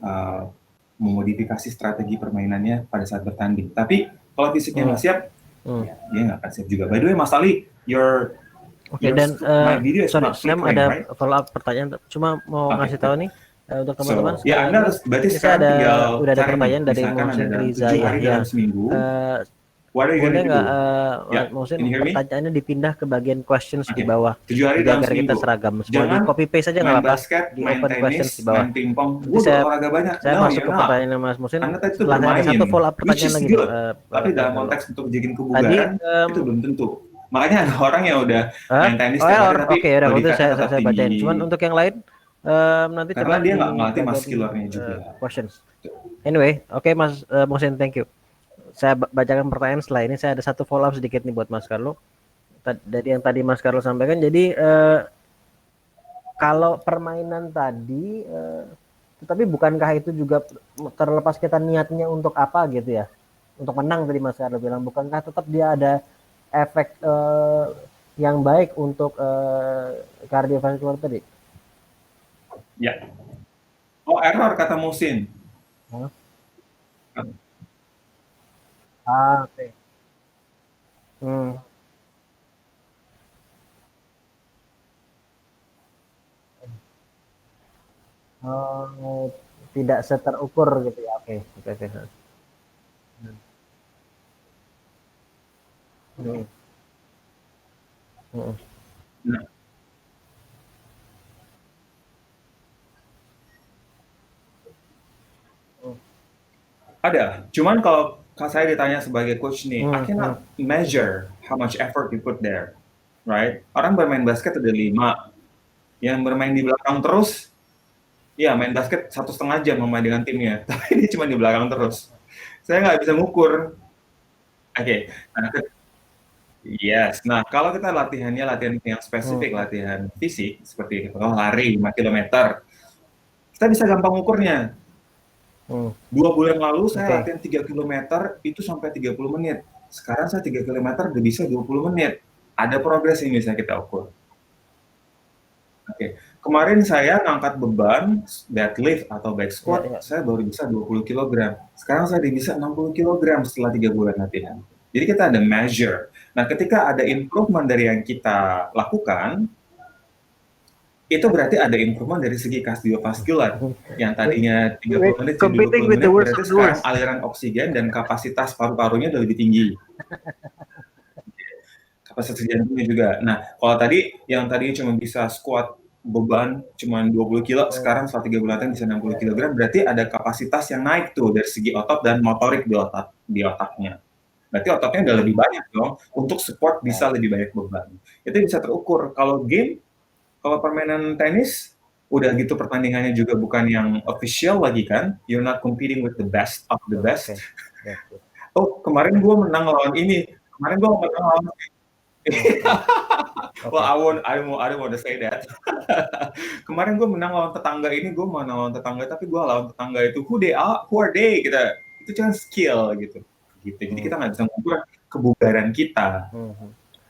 memodifikasi strategi permainannya pada saat bertanding. Tapi kalau fisiknya nggak siap, ya, dia nggak akan siap juga. By the way, Mas Ali, dan my video is sorry, not Sam flickering, ada right? follow up pertanyaan. Cuma mau ngasih tahu nih, Untuk So, teman-teman ya sekali Anda lagi, harus berarti ini saya sekarang tinggal udah ada cari nih, pertanyaan dari misalkan ada Mohsin dalam Riza 7 hari Yahya. dalam seminggu, what are you Boleh going to do? nggak Ya, Mohsin can you hear me? pertanyaannya dipindah ke bagian questions di Oke, bawah, 7 hari jadi dalam agar kita seminggu. seragam semua. Di Jangan copy paste aja nggak main apa-apa, basket, di main open questions di tenis, bawah. main pingpong. Nanti Gue udah olahraga banyak. saya No, masuk you're ke not. pertanyaan Mas Mohsin. Anda tadi itu Setelah saya ada bermain, satu follow up which pertanyaan is lagi nih, good. Tapi dalam Fernando. konteks untuk jadiin Tadi kebugaran, itu belum tentu. Makanya ada orang yang udah main tenis oh tiap ya, hari, tapi oke, udah body kalau itu fatnya tetap saya bacain. tinggi. Cuman untuk yang lain nanti Karena coba dia di nggak ngelatih bagian muscularnya juga. questions. Anyway, oke Mas Mohsin, thank you. Saya bacakan pertanyaan setelah ini. Saya ada satu follow up sedikit nih buat Mas Carlo. Dari yang tadi Mas Carlo sampaikan, jadi kalau permainan tadi, tapi bukankah itu juga terlepas kita niatnya untuk apa gitu ya? Untuk menang tadi Mas Carlo bilang, bukankah tetap dia ada efek yang baik untuk kardiovaskular tadi? Ya. Oh, error kata Musin. Huh? Oke. Oh, tidak seterukur gitu ya. Oke, oke, oke. Hmm. Hmm. Nah, ada. Cuman kalau saya ditanya sebagai coach nih, I cannot measure how much effort you put there, right? Orang bermain basket udah 5, yang bermain di belakang terus, ya main basket 1,5 jam sama dengan timnya, tapi dia cuma di belakang terus. Saya nggak bisa ngukur. Oke, nah, yes. Nah, kalau kita latihannya latihan yang spesifik, latihan fisik, seperti lari 5 kilometer, kita bisa gampang ngukurnya. 2 bulan lalu saya latihan 3 kilometer itu sampai 30 menit. Sekarang saya 3 kilometer udah bisa 20 menit. Ada progres yang bisa kita ukur. Oke. Kemarin saya ngangkat beban, deadlift atau back squat, saya baru bisa 20 kg. Sekarang saya bisa 60 kg setelah 3 bulan latihan. Jadi kita ada measure. Nah, ketika ada improvement dari yang kita lakukan, itu berarti ada improvement dari segi kardiovaskular. Yang tadinya 30 menit jadi 20 menit, berarti sekarang aliran oksigen dan kapasitas paru-parunya udah lebih tinggi. Kapasitas jantungnya juga. Nah, kalau tadi yang tadinya cuma bisa squat beban cuma 20 kilo, sekarang setelah 3 bulan bisa 60 kg, berarti ada kapasitas yang naik tuh dari segi otot dan motorik di otaknya. Berarti ototnya udah lebih banyak dong, untuk support bisa lebih banyak beban. Itu bisa terukur. Kalau game, kalau permainan tenis, udah gitu pertandingannya juga bukan yang official lagi kan, you're not competing with the best of the best. Oh, kemarin gue menang lawan ini, kemarin gue menang lawan well, I don't want to say that. Kemarin gue menang lawan tetangga ini, gue menang lawan tetangga, tapi gue lawan tetangga itu, who are they? Kita, itu cuma skill gitu. Jadi kita nggak bisa mengukur kebugaran kita.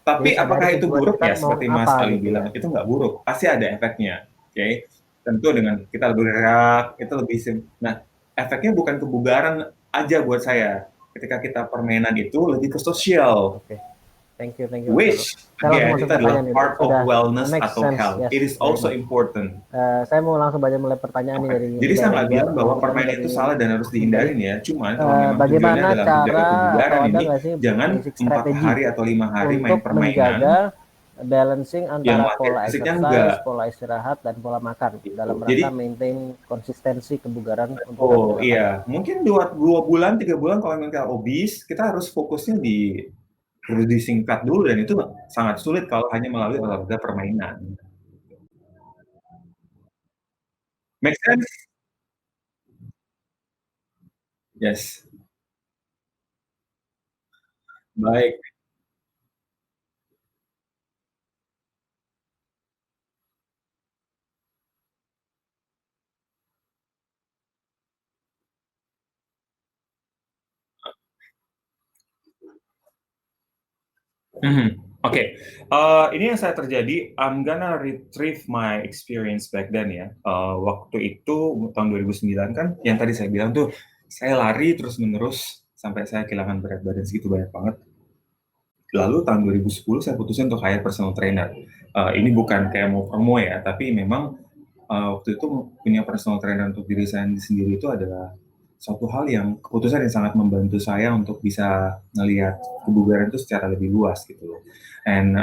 Tapi jadi, apakah itu buruk ya? Seperti Mas Ali bilang, itu nggak buruk. Pasti ada efeknya. Oke, tentu dengan kita bergerak, itu lebih nah, efeknya bukan kebugaran aja buat saya. Ketika kita permainan itu lebih ke sosial. Thank you. Which, again, itu adalah part of wellness atau health. Yes, it is also important. Saya mau langsung baca mulai pertanyaan ini dari. Jadi saya nggak bilang bahwa permainan itu salah dan harus dihindarin ya. Cuman kalau memang bagaimana tujuannya dalam menjaga kebugaran ini, jangan 4 hari atau 5 hari main permainan. Menjaga balancing antara pola exercise, pola istirahat, dan pola makan dalam rangka maintain konsistensi kebugaran. Oh iya, mungkin 2 bulan, 3 bulan kalau memang kita obes, kita harus fokusnya di reducing fat dulu, dan itu sangat sulit kalau hanya melalui olahraga permainan. Make sense? Yes. Baik. Oke, ini yang saya terjadi, I'm gonna retrieve my experience back then ya. Waktu itu tahun 2009 kan, yang tadi saya bilang tuh, saya lari terus-menerus sampai saya kehilangan berat badan segitu banyak banget. Lalu tahun 2010 saya putusin untuk hire personal trainer. Ini bukan kayak mau promo ya, tapi memang waktu itu punya personal trainer untuk diri saya sendiri itu adalah suatu hal yang keputusan yang sangat membantu saya untuk bisa melihat kebugaran itu secara lebih luas gitu loh. And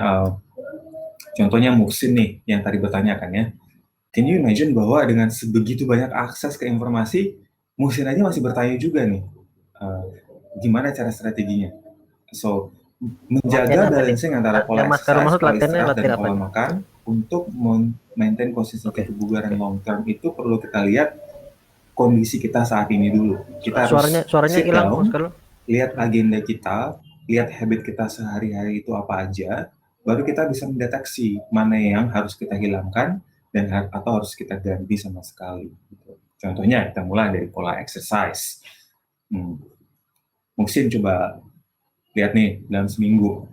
contohnya Muksin nih yang tadi bertanya kan ya, can you imagine bahwa dengan sebegitu banyak akses ke informasi, Muksin aja masih bertanya juga nih, gimana cara strateginya. So menjaga balancing antara pola exercise, pola istirahat, dan pola makan untuk maintain konsistensi kebugaran long term itu perlu kita lihat kondisi kita saat ini dulu. Kita harus sit down, lihat agenda kita, lihat habit kita sehari-hari itu apa aja, baru kita bisa mendeteksi mana yang harus kita hilangkan dan atau harus kita ganti sama sekali. Gitu. Contohnya kita mulai dari pola exercise. Mungkin coba lihat nih dalam seminggu.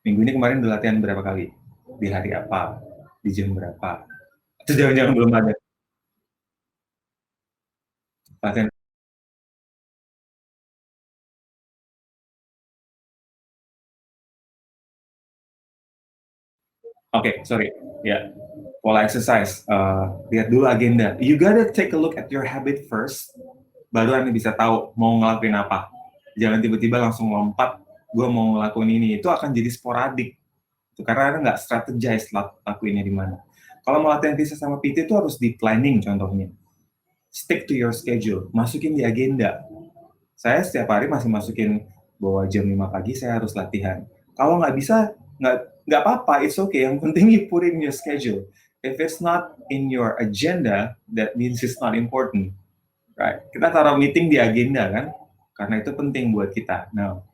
Minggu ini kemarin udah latihan berapa kali? Di hari apa? Di jam berapa? Itu jangan-jangan belum ada. Latihan. Oke, sorry. Ya, pola exercise. Lihat dulu agenda. You gotta take a look at your habit first. Baru Anda bisa tahu mau ngelakuin apa. Jangan tiba-tiba langsung lompat, gue mau ngelakuin ini. Itu akan jadi sporadik. Itu karena Anda nggak strategize lakuinnya di mana. Kalau mau latihan fisik sama PT itu harus di planning contohnya. Stick to your schedule. Masukin di agenda. Saya setiap hari masih masukin bahwa jam 5 pagi saya harus latihan. Kalau nggak bisa, nggak apa-apa, it's okay. Yang penting you put in your schedule. If it's not in your agenda, that means it's not important. Right? Kita taruh meeting di agenda kan, karena itu penting buat kita. Now,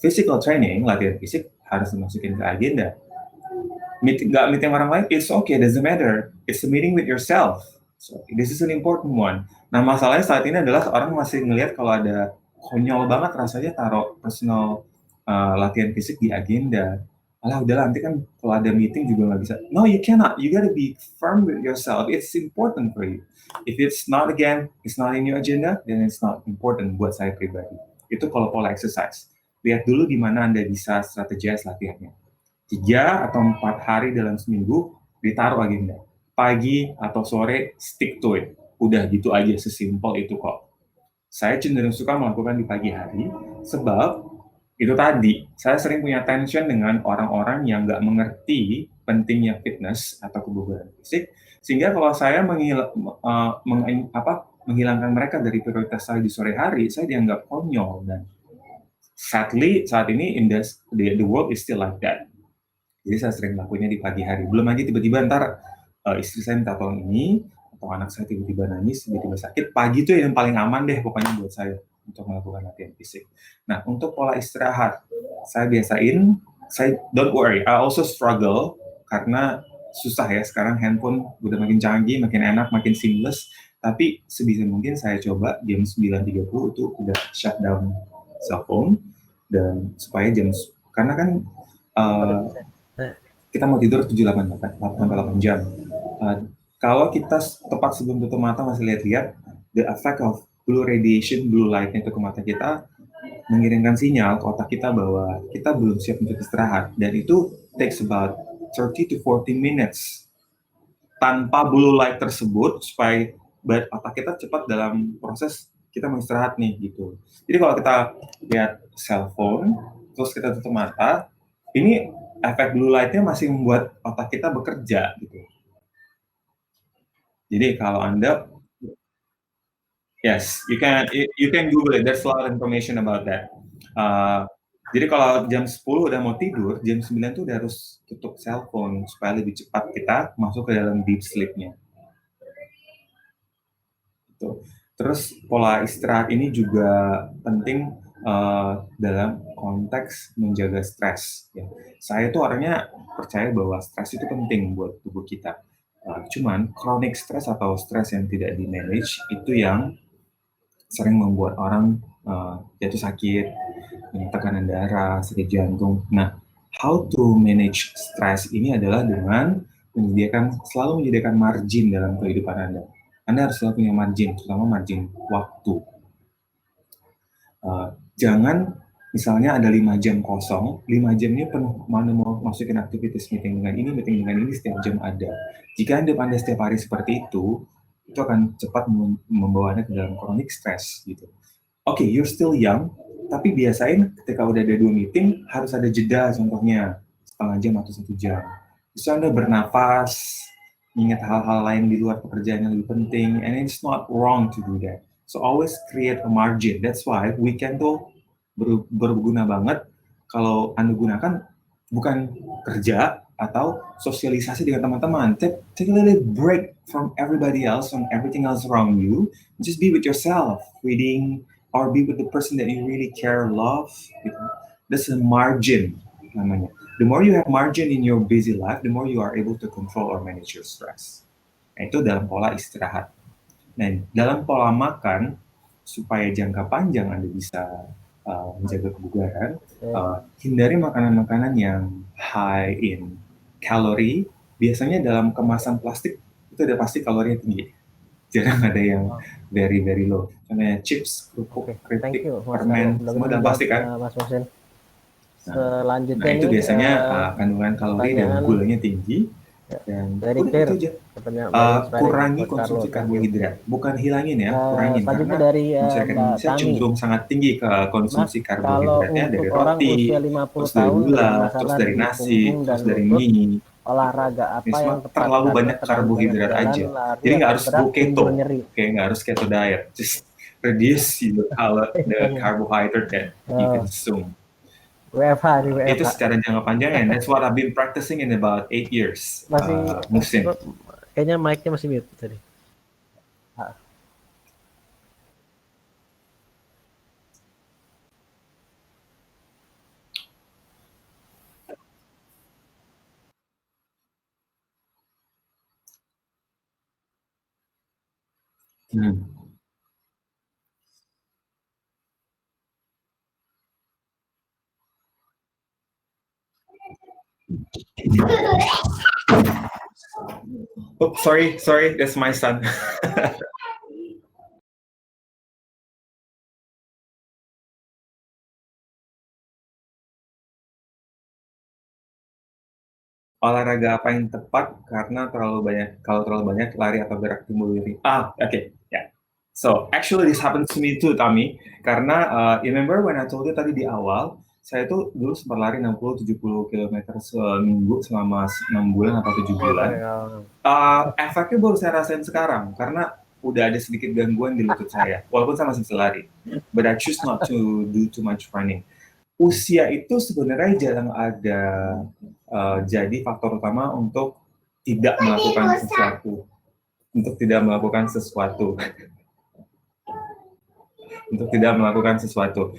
physical training, latihan fisik harus dimasukin ke agenda. Nggak meeting orang lain, it's okay, doesn't matter. It's a meeting with yourself. So, this is an important one. Nah, masalahnya saat ini adalah orang masih ngelihat kalau ada konyol banget rasanya taruh personal latihan fisik di agenda. Alah, udahlah, nanti kan kalau ada meeting juga nggak bisa. No, you cannot. You gotta be firm with yourself. It's important for you. If it's not, again, it's not in your agenda, then it's not important buat saya pribadi. Itu kalau pola exercise. Lihat dulu di mana Anda bisa strategize latihannya. 3 atau 4 hari dalam seminggu, ditaruh agenda. Pagi atau sore, stick to it. Udah gitu aja, sesimpel itu kok. Saya cenderung suka melakukan di pagi hari, sebab itu tadi, saya sering punya tension dengan orang-orang yang nggak mengerti pentingnya fitness atau kebugaran fisik, sehingga kalau saya menghilangkan mereka dari prioritas saya di sore hari, saya dianggap konyol. Dan sadly, saat ini the world is still like that. Jadi saya sering lakukannya di pagi hari. Belum lagi tiba-tiba ntar istri saya minta tolong ini, atau anak saya tiba-tiba nangis, tiba-tiba sakit. Pagi itu yang paling aman deh pokoknya buat saya untuk melakukan latihan fisik. Nah, untuk pola istirahat, saya biasain, don't worry, I also struggle, karena susah ya, sekarang handphone udah makin canggih, makin enak, makin seamless, tapi sebisa mungkin saya coba jam 9.30 itu udah shut down cell phone, dan supaya karena kan kita mau tidur 7-8 jam. Kalau kita tepat sebelum tutup mata masih lihat-lihat, the effect of blue radiation, blue light-nya itu ke mata kita, mengirimkan sinyal ke otak kita bahwa kita belum siap untuk istirahat. Dan itu takes about 30 to 40 minutes tanpa blue light tersebut, supaya otak kita cepat dalam proses kita mau istirahat nih, gitu. Jadi kalau kita lihat cellphone, terus kita tutup mata, ini efek blue light-nya masih membuat otak kita bekerja, gitu. Jadi kalau Anda, yes, you can Google it. There's a lot of information about that. Jadi kalau jam 10 udah mau tidur, jam 9 tuh udah harus tutup cellphone supaya lebih cepat kita masuk ke dalam deep sleep-nya. Gitu. Terus pola istirahat ini juga penting dalam konteks menjaga stres. Ya. Saya tuh orangnya percaya bahwa stres itu penting buat tubuh kita. Cuman chronic stress atau stres yang tidak di-manage itu yang sering membuat orang jatuh sakit, tekanan darah, sakit jantung. Nah, how to manage stres ini adalah dengan selalu menyediakan margin dalam kehidupan Anda. Anda harus selalu punya margin, terutama margin waktu. Jangan Misalnya ada 5 jam kosong, 5 jamnya penuh, mana mau masukin aktivitas meeting dengan ini setiap jam ada. Jika Anda pandai setiap hari seperti itu akan cepat membawa Anda ke dalam chronic stress gitu. Oke, you're still young, tapi biasain ketika udah ada 2 meeting, harus ada jeda contohnya, setengah jam atau 1 jam. Bisa Anda bernafas, ingat hal-hal lain di luar pekerjaan yang lebih penting, and it's not wrong to do that. So always create a margin. That's why weekend tuh berguna banget kalau Anda gunakan bukan kerja atau sosialisasi dengan teman-teman. Take a little break from everybody else, from everything else around you. Just be with yourself, reading, or be with the person that you really care, love. Gitu. That's a margin namanya. The more you have margin in your busy life, the more you are able to control or manage your stress. Nah, itu dalam pola istirahat. Nah, dalam pola makan, supaya jangka panjang Anda bisa menjaga kebugaran, hindari makanan-makanan yang high in kalori. Biasanya dalam kemasan plastik itu ada pasti kalorinya tinggi. Jarang ada yang very very low. Contohnya chips, kerupuk, keripik, permen, semua dalam plastik kan. Mas Mohsin. Selanjutnya itu biasanya kandungan kalori dan gulanya tinggi. Dan udah itu aja. Kurangi konsumsi karbohidrat, bukan hilangin ya, kurangin, karena dari masyarakat Indonesia cenderung sangat tinggi ke konsumsi karbohidratnya dari roti, terus dari gula, terus dari nasi, terus dari mie. Olahraga apa yang tepat, terlalu banyak karbohidrat aja, jadi nggak harus go keto, kayak nggak harus keto diet, just reduce the carbohydrate that you consume. WFH nih, WFH. Itu secara jangka panjang, and that's what I've been practicing in about 8 years. Musim. Kayaknya mic-nya masih mute tadi. Oh, sorry, that's my son. Olahraga apa yang tepat karena kalau terlalu banyak lari atau gerak tubuh diri. Okay, yeah. So actually this happens to me too, Tommy. Karena you remember when I told you tadi di awal, saya tuh dulu sempat lari 60-70 km seminggu selama 6 bulan atau 7 bulan. Efeknya baru saya rasain sekarang karena udah ada sedikit gangguan di lutut saya. Walaupun saya masih bisa lari, but I choose not to do too much running. Usia itu sebenarnya jarang ada jadi faktor utama untuk tidak melakukan sesuatu.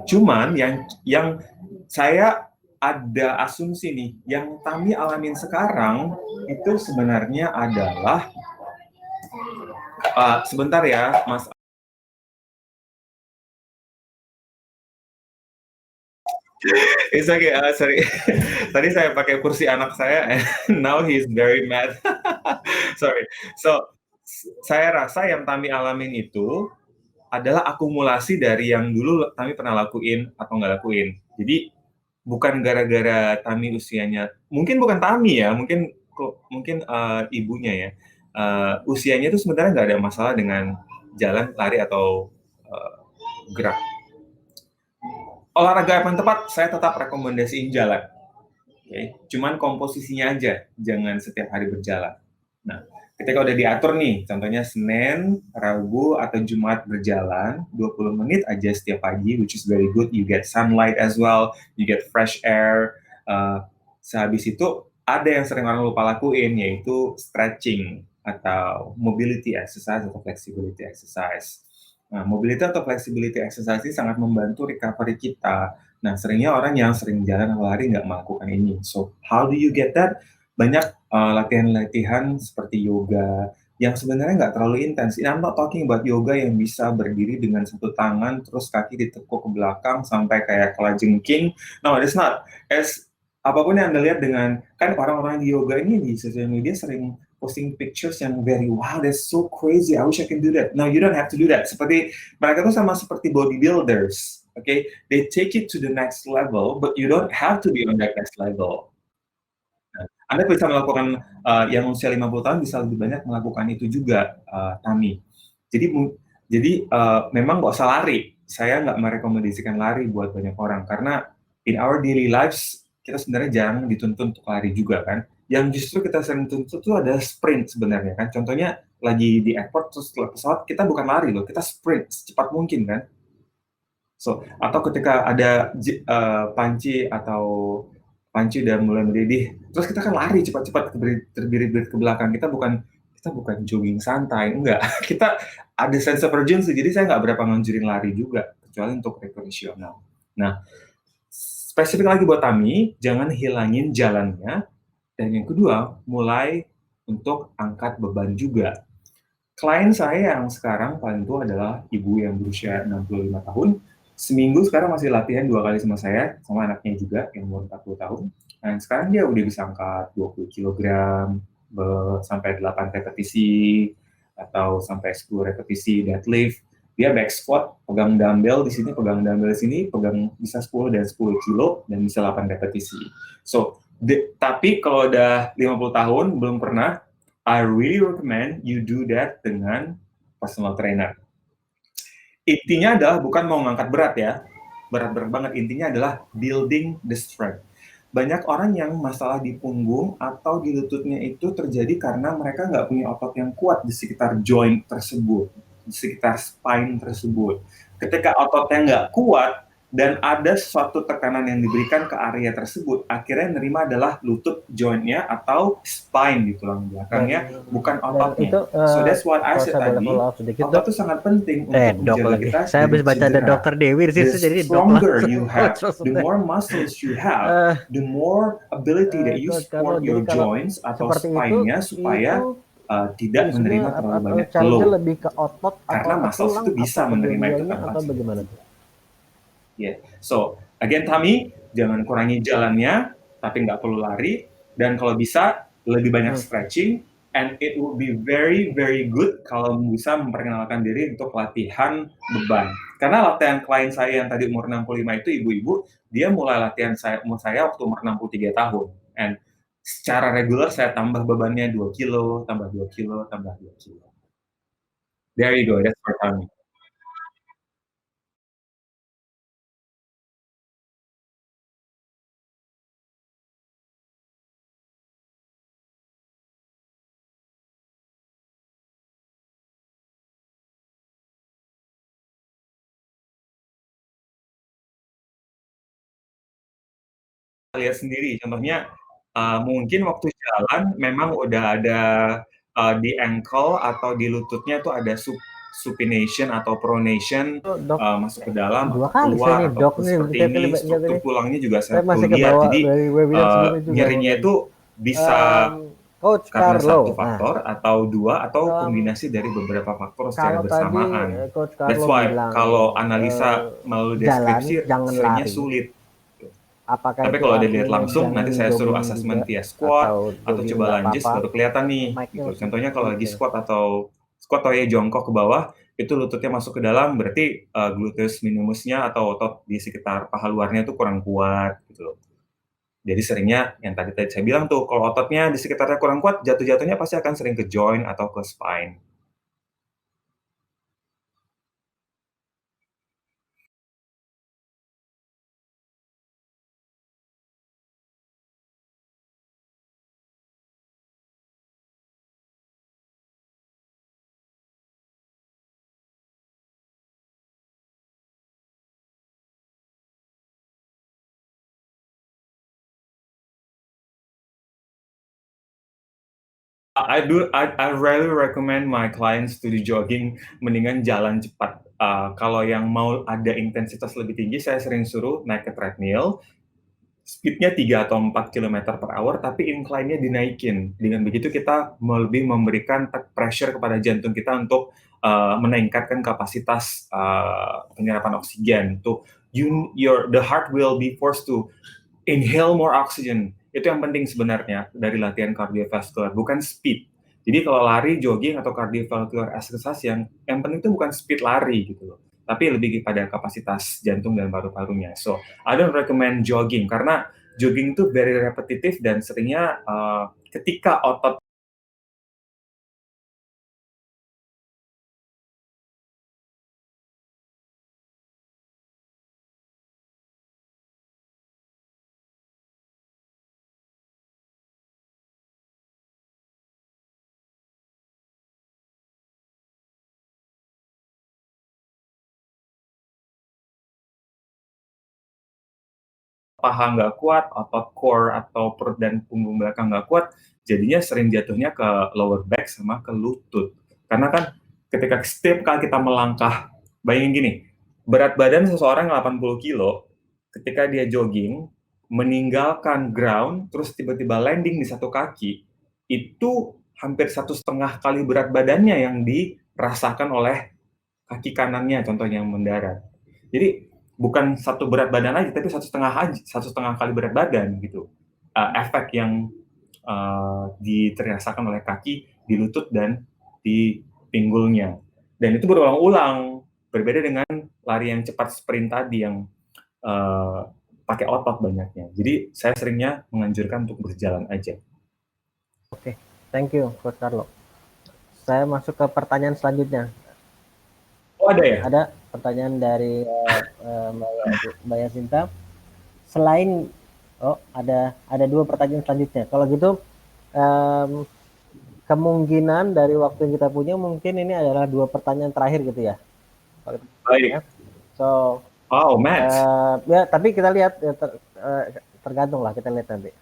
Cuman yang saya ada asumsi nih, yang kami alamin sekarang itu sebenarnya adalah sebentar ya, Mas. It's okay, sorry. Tadi saya pakai kursi anak saya, and now he's very mad. Sorry. So, saya rasa yang kami alamin itu adalah akumulasi dari yang dulu kami pernah lakuin atau nggak lakuin. Jadi, bukan gara-gara Tami usianya, mungkin bukan Tami ya, mungkin ibunya ya. Usianya itu sebenarnya nggak ada masalah dengan jalan, lari, atau gerak. Olahraga yang tepat, saya tetap rekomendasiin jalan. Okay? Cuman komposisinya aja, jangan setiap hari berjalan. Nah, ketika udah diatur nih, contohnya Senin, Rabu, atau Jumat berjalan, 20 menit aja setiap pagi, which is very good. You get sunlight as well, you get fresh air. Sehabis itu, ada yang sering orang lupa lakuin, yaitu stretching, atau mobility exercise, atau flexibility exercise. Nah, mobility atau flexibility exercise ini sangat membantu recovery kita. Nah, seringnya orang yang sering jalan atau lari nggak melakukan ini. So, how do you get that? Banyak latihan-latihan seperti yoga yang sebenarnya nggak terlalu intens. I'm not talking about yoga yang bisa berdiri dengan satu tangan, terus kaki ditekuk ke belakang sampai kayak kalajengking. No, it's not. It's apapun yang Anda lihat dengan, kan orang-orang di yoga ini di sosial media sering posting pictures yang very, wow, that's so crazy, I wish I can do that. No, you don't have to do that. Seperti, mereka tuh sama seperti bodybuilders, okay? They take it to the next level, but you don't have to be on that next level. Nah, Anda bisa melakukan, yang usia 50 tahun bisa lebih banyak melakukan itu juga, Tami. Jadi memang nggak usah lari. Saya nggak merekomendasikan lari buat banyak orang, karena in our daily lives, kita sebenarnya jarang dituntut untuk lari juga kan. Yang justru kita sering tuntut itu ada sprint sebenarnya kan. Contohnya lagi di airport, terus setelah pesawat, kita bukan lari loh, kita sprint secepat mungkin kan. So, atau ketika ada panci udah mulai mendidih, terus kita kan lari cepat-cepat terbirit-birit ke belakang. Kita bukan jogging santai, enggak. Kita ada sense of urgency, jadi saya nggak berapa nganjurin lari juga, kecuali untuk rekreasional. Nah, spesifik lagi buat Tami, jangan hilangin jalannya. Dan yang kedua, mulai untuk angkat beban juga. Klien saya yang sekarang paling tua adalah ibu yang berusia 65 tahun. Seminggu sekarang masih latihan 2 kali sama saya, sama anaknya juga yang umur 40 tahun. Dan sekarang dia udah bisa angkat 20 kg, sampai 8 repetisi, atau sampai 10 repetisi deadlift. Dia back squat, pegang dumbbell di sini, pegang dumbbell di sini, pegang bisa 10 dan 10 kilo, dan bisa 8 repetisi. So, tapi kalau udah 50 tahun, belum pernah, I really recommend you do that dengan personal trainer. Intinya adalah bukan mau ngangkat berat ya, berat-berat banget. Intinya adalah building the strength. Banyak orang yang masalah di punggung atau di lututnya itu terjadi karena mereka nggak punya otot yang kuat di sekitar joint tersebut, di sekitar spine tersebut. Ketika ototnya nggak kuat, dan ada suatu tekanan yang diberikan ke area tersebut, akhirnya nerima adalah lutut joint-nya atau spine di tulang belakangnya, bukan ototnya. Itu, So that's what I said tadi, otot itu sangat penting untuk menjaga kita. Saya habis baca ada Dr. Dewi di situ, jadi stronger you have, the more muscles you have, the more ability that you support your joints atau spine-nya supaya tidak menerima terlalu banyak load. Lebih ke otot, karena muscles itu bisa menerima itu tanpa bagaimana? Yeah. So, again Tami, jangan kurangi jalannya, tapi nggak perlu lari. Dan kalau bisa, lebih banyak stretching. And it would be very, very good kalau bisa memperkenalkan diri untuk latihan beban. Karena latihan klien saya yang tadi umur 65 itu ibu-ibu, dia mulai latihan umur saya waktu umur 63 tahun. And secara regular saya tambah bebannya 2 kilo, tambah 2 kilo, tambah 2 kilo. There you go, that's for Tami. Lihat sendiri, contohnya mungkin waktu jalan memang udah ada di ankle atau di lututnya tuh ada supination atau pronation, masuk ke dalam atau keluar atau seperti ini, struktur tulangnya juga saya perlu lihat. Jadi nyerinya itu bisa karena satu faktor atau dua atau kombinasi dari beberapa faktor secara bersamaan. That's why kalau analisa melalui deskripsi seringnya sulit. Tapi kalau dilihat langsung, nanti saya suruh asesmen via squat atau coba lunges, baru kelihatan nih. Gitu. Contohnya kalau lagi squat atau ya jongkok ke bawah, itu lututnya masuk ke dalam, berarti gluteus minimusnya atau otot di sekitar paha luarnya itu kurang kuat. Gitu. Jadi seringnya, yang tadi saya bilang tuh, kalau ototnya di sekitarnya kurang kuat, jatuh-jatuhnya pasti akan sering ke joint atau ke spine. I really recommend my clients to do jogging, mendingan jalan cepat. Kalau yang mau ada intensitas lebih tinggi, saya sering suruh naik ke treadmill, speed-nya 3 atau 4 km per hour, tapi incline-nya dinaikin. Dengan begitu kita lebih memberikan pressure kepada jantung kita untuk meningkatkan kapasitas penyerapan oksigen. The heart will be forced to inhale more oxygen. Itu yang penting sebenarnya dari latihan cardiovascular, bukan speed. Jadi kalau lari, jogging, atau cardiovascular exercise yang penting itu bukan speed lari gitu loh, tapi lebih pada kapasitas jantung dan paru-parunya. So, I don't recommend jogging karena jogging itu very repetitif dan seringnya ketika otot paha nggak kuat, otot core atau perut dan punggung belakang nggak kuat, jadinya sering jatuhnya ke lower back sama ke lutut. Karena kan ketika setiap kali kita melangkah, bayangin gini, berat badan seseorang 80 kilo, ketika dia jogging, meninggalkan ground, terus tiba-tiba landing di satu kaki, itu hampir 1,5 kali berat badannya yang dirasakan oleh kaki kanannya, contohnya yang mendarat. Jadi bukan satu berat badan aja, tapi 1,5 kali berat badan gitu. Efek yang dirasakan oleh kaki di lutut dan di pinggulnya. Dan itu berulang-ulang, berbeda dengan lari yang cepat sprint tadi yang pakai otot banyaknya. Jadi saya seringnya menganjurkan untuk berjalan aja. Oke, thank you, Coach Carlo. Saya masuk ke pertanyaan selanjutnya. Oh, ada ya? Ada pertanyaan dari Mbak Yasinta. Selain ada 2 pertanyaan selanjutnya. Kalau gitu kemungkinan dari waktu yang kita punya mungkin ini adalah 2 pertanyaan terakhir gitu ya. Baik. So, Matt. ya tapi kita lihat ya, tergantung lah, kita lihat nanti.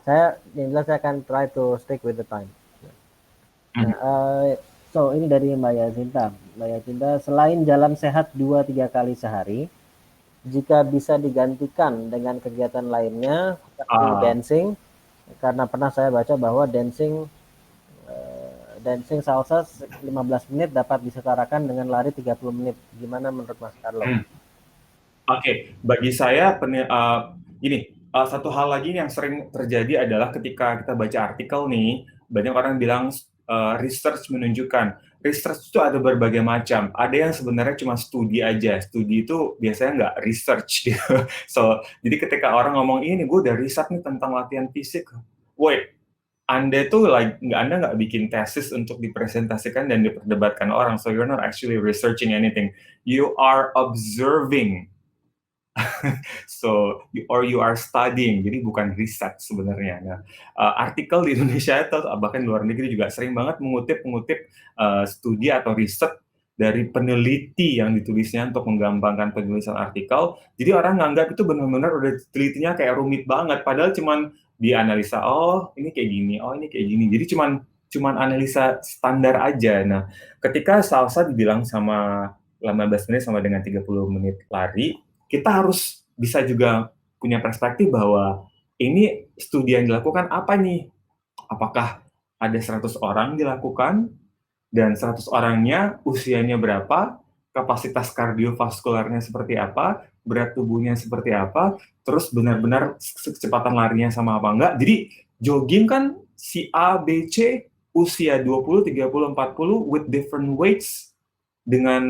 Saya akan try to stick with the time. So ini dari Mbak Yasinta. Mbak Yasinta, selain jalan sehat 2-3 kali sehari, jika bisa digantikan dengan kegiatan lainnya seperti dancing, karena pernah saya baca bahwa dancing salsa 15 menit dapat disetarakan dengan lari 30 menit. Gimana menurut Mas Carlo? Oke, bagi saya gini, satu hal lagi yang sering terjadi adalah ketika kita baca artikel nih, banyak orang bilang research menunjukkan. Research itu ada berbagai macam. Ada yang sebenarnya cuma studi aja. Studi itu biasanya nggak research gitu. So, jadi ketika orang ngomong ini, gue udah riset nih tentang latihan fisik. Wait, Anda nggak bikin tesis untuk dipresentasikan dan diperdebatkan orang. So you're not actually researching anything. You are observing. So you are studying, jadi bukan riset sebenarnya. Nah, artikel di Indonesia atau bahkan luar negeri juga sering banget mengutip studi atau riset dari peneliti yang ditulisnya untuk menggampangkan penulisan artikel. Jadi orang nganggap itu benar-benar udah telitinya kayak rumit banget, padahal cuman dianalisa, oh ini kayak gini, oh ini kayak gini. Jadi cuman analisa standar aja. Nah, ketika salsa dibilang sama 15 menit sama dengan 30 menit lari, kita harus bisa juga punya perspektif bahwa ini studi yang dilakukan apa nih? Apakah ada 100 orang dilakukan, dan 100 orangnya usianya berapa, kapasitas kardiovaskularnya seperti apa, berat tubuhnya seperti apa, terus benar-benar kecepatan larinya sama apa enggak. Jadi jogging kan si A, B, C, usia 20, 30, 40, with different weights, dengan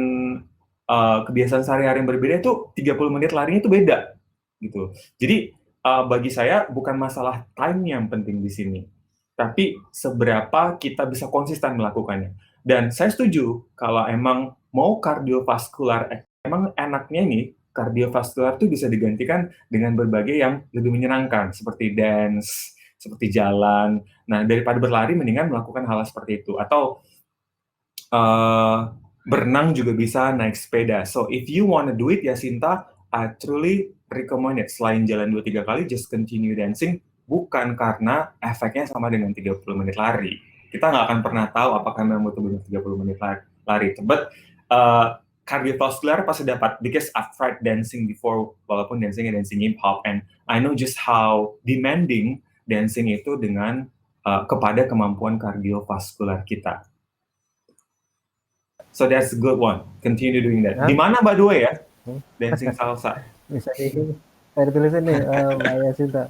kebiasaan sehari-hari yang berbeda, itu 30 menit larinya itu beda gitu. Jadi bagi saya bukan masalah time yang penting di sini, tapi seberapa kita bisa konsisten melakukannya. Dan saya setuju kalau emang mau kardiovaskular, emang enaknya nih kardiovaskular itu bisa digantikan dengan berbagai yang lebih menyenangkan seperti dance, seperti jalan. Nah, daripada berlari mendingan melakukan hal seperti itu, atau berenang juga bisa, naik sepeda. So if you want to do it, Yasinta, I truly recommend it. Selain jalan 2-3 kali, just continue dancing, bukan karena efeknya sama dengan 30 menit lari. Kita nggak akan pernah tahu apakah memang betul-betul 30 menit lari. But cardiovascular pasti dapat, because I've tried dancing before, walaupun dancing hip hop, and I know just how demanding dancing itu dengan kepada kemampuan kardiovaskular kita. So that's a good one. Continue doing that. Di mana, by the way, ya? Dancing salsa. Bisa di Saya tulisin nih, Mbak Yasinta.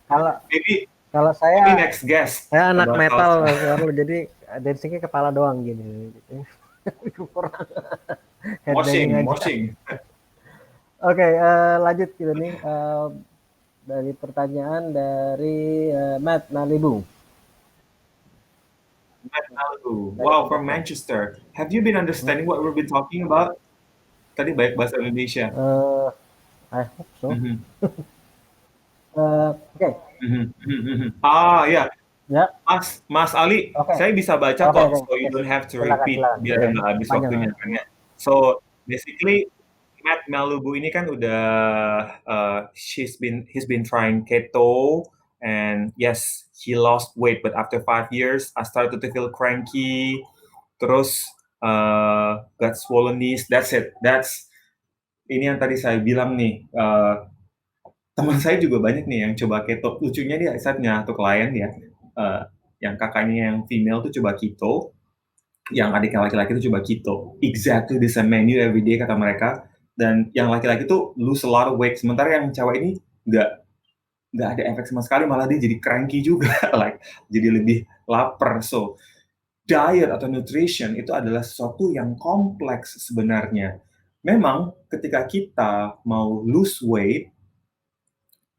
Kalau Maybe kalau maybe saya next guest saya anak about metal, salsa. Mas Carlo, jadi dancingnya kepala doang gini. Kurang headbanging Moshing, aja. moshing. Oke, lanjut gitu nih. Dari pertanyaan dari Matt Malibu. Matt Malibu. Dari Wow, from Manchester. Manchester. Have you been understanding what we've been talking about? Tadi baik bahasa Indonesia. I hope so. Mhm, Oke, Ah, ya, ya, Mas Ali, oke, saya bisa baca oke, kok, oke, so you yes, don't have to silakan, repeat silakan. biar nggak habis Panjang waktunya lah. kan ya. So basically Matt Malibu ini kan udah he's been trying keto and yes he lost weight but after 5 years I started to feel cranky terus got swollen knees. That's it. Ini yang tadi saya bilang nih. Teman saya juga banyak nih yang coba keto. Lucunya dia saya punya satu klien ya, uh, yang kakaknya yang female tuh coba keto, yang adiknya laki-laki tuh coba keto. Exactly the same menu every day kata mereka. Dan yang laki-laki tuh lose a lot of weight. Sementara yang cewek ini nggak nggak ada efek sama sekali, malah dia jadi cranky juga, like jadi lebih lapar. So diet atau nutrition itu adalah sesuatu yang kompleks sebenarnya. Memang ketika kita mau lose weight,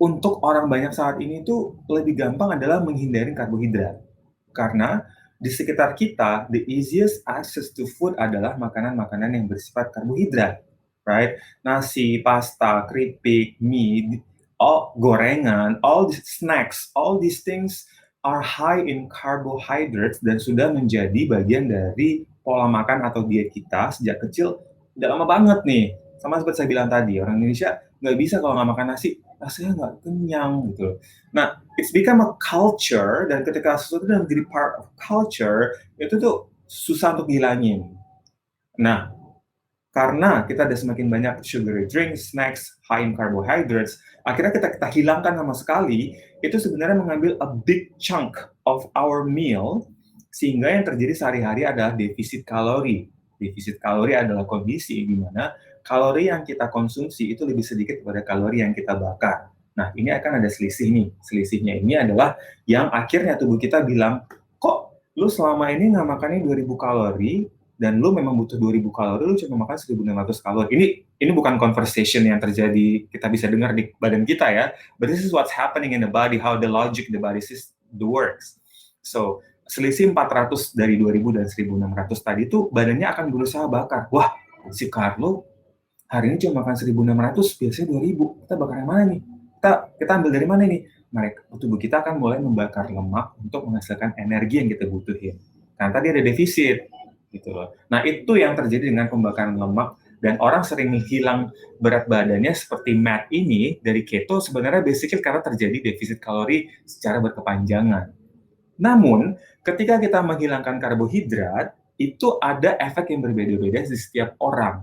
untuk orang banyak saat ini tuh lebih gampang adalah menghindari karbohidrat. Karena di sekitar kita, the easiest access to food adalah makanan-makanan yang bersifat karbohidrat, right? Nasi, pasta, keripik, mie, all gorengan, all these snacks, all these things are high in carbohydrates dan sudah menjadi bagian dari pola makan atau diet kita sejak kecil. Udah lama banget nih. Sama seperti saya bilang tadi, orang Indonesia nggak bisa kalau nggak makan nasi, rasanya nggak kenyang gitu. Nah, it's become a culture dan ketika sesuatu yang menjadi part of culture itu tuh susah untuk dihilangin. Nah, karena kita ada semakin banyak sugary drinks, snacks, high in carbohydrates, akhirnya kita hilangkan sama sekali, itu sebenarnya mengambil a big chunk of our meal, sehingga yang terjadi sehari-hari adalah defisit kalori. Defisit kalori adalah kondisi di mana kalori yang kita konsumsi itu lebih sedikit daripada kalori yang kita bakar. Nah, ini akan ada selisih nih. Selisihnya ini adalah yang akhirnya tubuh kita bilang, kok lu selama ini nggak makannya 2000 kalori, dan lu memang butuh 2000 kalori, lu cuma makan 1600 kalori. Ini bukan conversation yang terjadi, kita bisa dengar di badan kita ya, but this is what's happening in the body, how the logic the body system works. So, selisih 400 dari 2000 dan 1600 tadi itu badannya akan berusaha bakar. Wah, si Carlo hari ini cuma makan 1600, biasanya 2000. Kita bakar yang mana nih? Kita ambil dari mana nih? Tubuh kita akan mulai membakar lemak untuk menghasilkan energi yang kita butuhin. Karena tadi ada defisit gitu loh. Nah, itu yang terjadi dengan pembakaran lemak dan orang sering hilang berat badannya seperti Matt ini dari keto sebenarnya basically karena terjadi defisit kalori secara berkepanjangan. Namun, ketika kita menghilangkan karbohidrat, itu ada efek yang berbeda-beda di setiap orang,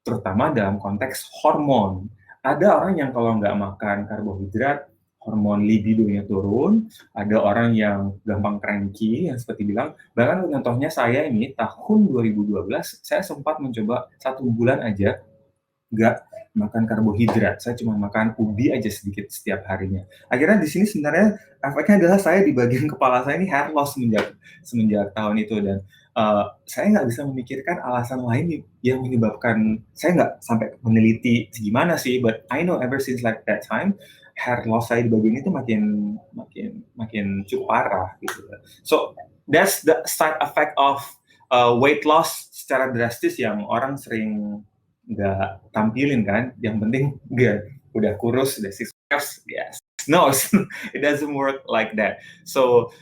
terutama dalam konteks hormon. Ada orang yang kalau nggak makan karbohidrat, hormon libidonya turun, ada orang yang gampang cranky, yang seperti bilang, bahkan contohnya saya ini, tahun 2012, saya sempat mencoba 1 bulan aja, nggak makan karbohidrat, saya cuma makan ubi aja sedikit setiap harinya. Akhirnya di sini sebenarnya efeknya adalah saya di bagian kepala saya ini hair loss semenjak tahun itu, dan saya nggak bisa memikirkan alasan lain yang menyebabkan, saya nggak sampai meneliti gimana sih, but I know ever since like that time, hair loss saya di bagian itu makin cukup parah gitu. So that's the side effect of weight loss secara drastis yang orang sering nggak tampilin kan. Yang penting udah kurus, udah six packs, yes. No, it doesn't work like that. So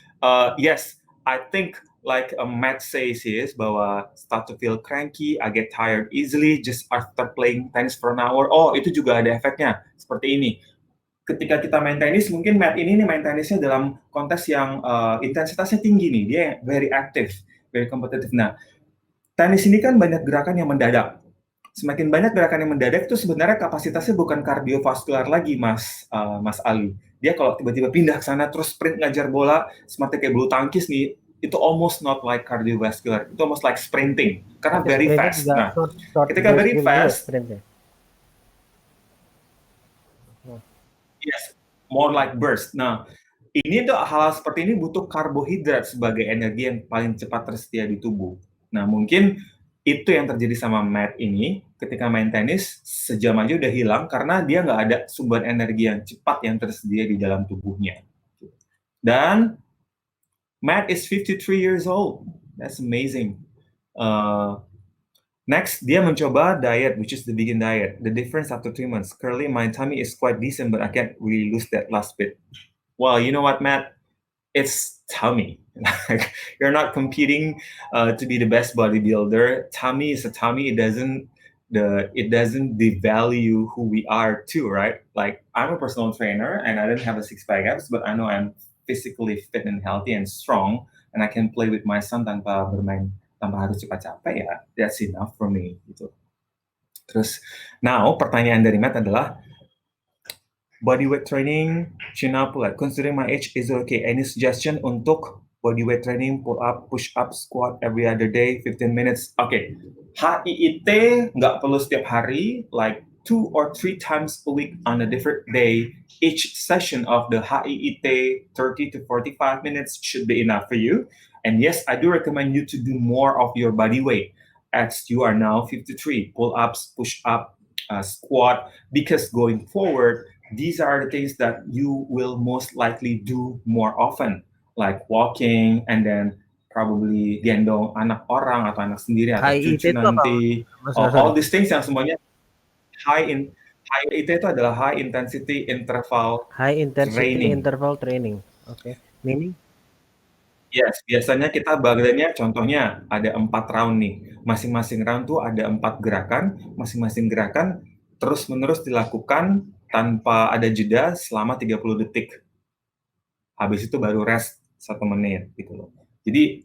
yes, I think like Matt says is bahwa start to feel cranky, I get tired easily just after playing tennis for an hour. Oh, itu juga ada efeknya seperti ini. Ketika kita main tenis, mungkin Matt ini nih main tenisnya dalam konteks yang intensitasnya tinggi nih, dia very active, very competitive. Nah, tenis ini kan banyak gerakan yang mendadak. Semakin banyak gerakan yang mendadak itu sebenarnya kapasitasnya bukan kardiovaskular lagi, Mas Ali. Dia kalau tiba-tiba pindah ke sana terus sprint ngajar bola, seperti kayak bulu tangkis nih, itu almost not like cardiovascular, itu almost like sprinting, karena Tapi very sprintnya fast. juga Nah, short ketika very burst juga fast, sprintnya. Yes, more like burst. Nah, ini tuh hal seperti ini butuh karbohidrat sebagai energi yang paling cepat tersedia di tubuh. Nah, mungkin itu yang terjadi sama Matt ini ketika main tenis, sejam aja udah hilang karena dia nggak ada sumber energi yang cepat yang tersedia di dalam tubuhnya. Dan Matt is 53 years old. That's amazing. Next, dia mencoba diet, which is the vegan diet. The difference after 3 months. Currently, my tummy is quite decent, but I can't really lose that last bit. Well, you know what, Matt? It's tummy. You're not competing to be the best bodybuilder. Tummy is a tummy. It doesn't devalue who we are too, right? Like I'm a personal trainer and I don't have a 6-pack abs, but I know I'm physically fit and healthy and strong, and I can play with my son tanpa harus cepat capek ya. That's enough for me gitu. Terus, now pertanyaan dari Matt adalah bodyweight training, chin up, like considering my age is okay. Any suggestion untuk bodyweight training, pull up, push up, squat every other day, 15 minutes. Okay, HIIT nggak perlu setiap hari, like 2 or 3 times a week on a different day. Each session of the HIIT 30 to 45 minutes should be enough for you. And yes, I do recommend you to do more of your body weight as you are now 53. Pull ups, push up, squat, because going forward, these are the things that you will most likely do more often, like walking and then probably gendong anak orang atau anak sendiri atau HIIT cucu itu apa? nanti. Sorry. All these things yang semuanya HIIT itu adalah high intensity interval training. Oke. Meaning? Yes, biasanya kita bagiannya contohnya ada 4 round nih. Masing-masing round tuh ada 4 gerakan, masing-masing gerakan terus-menerus dilakukan tanpa ada jeda selama 30 detik. Habis itu baru rest 1 menit gitu loh. Jadi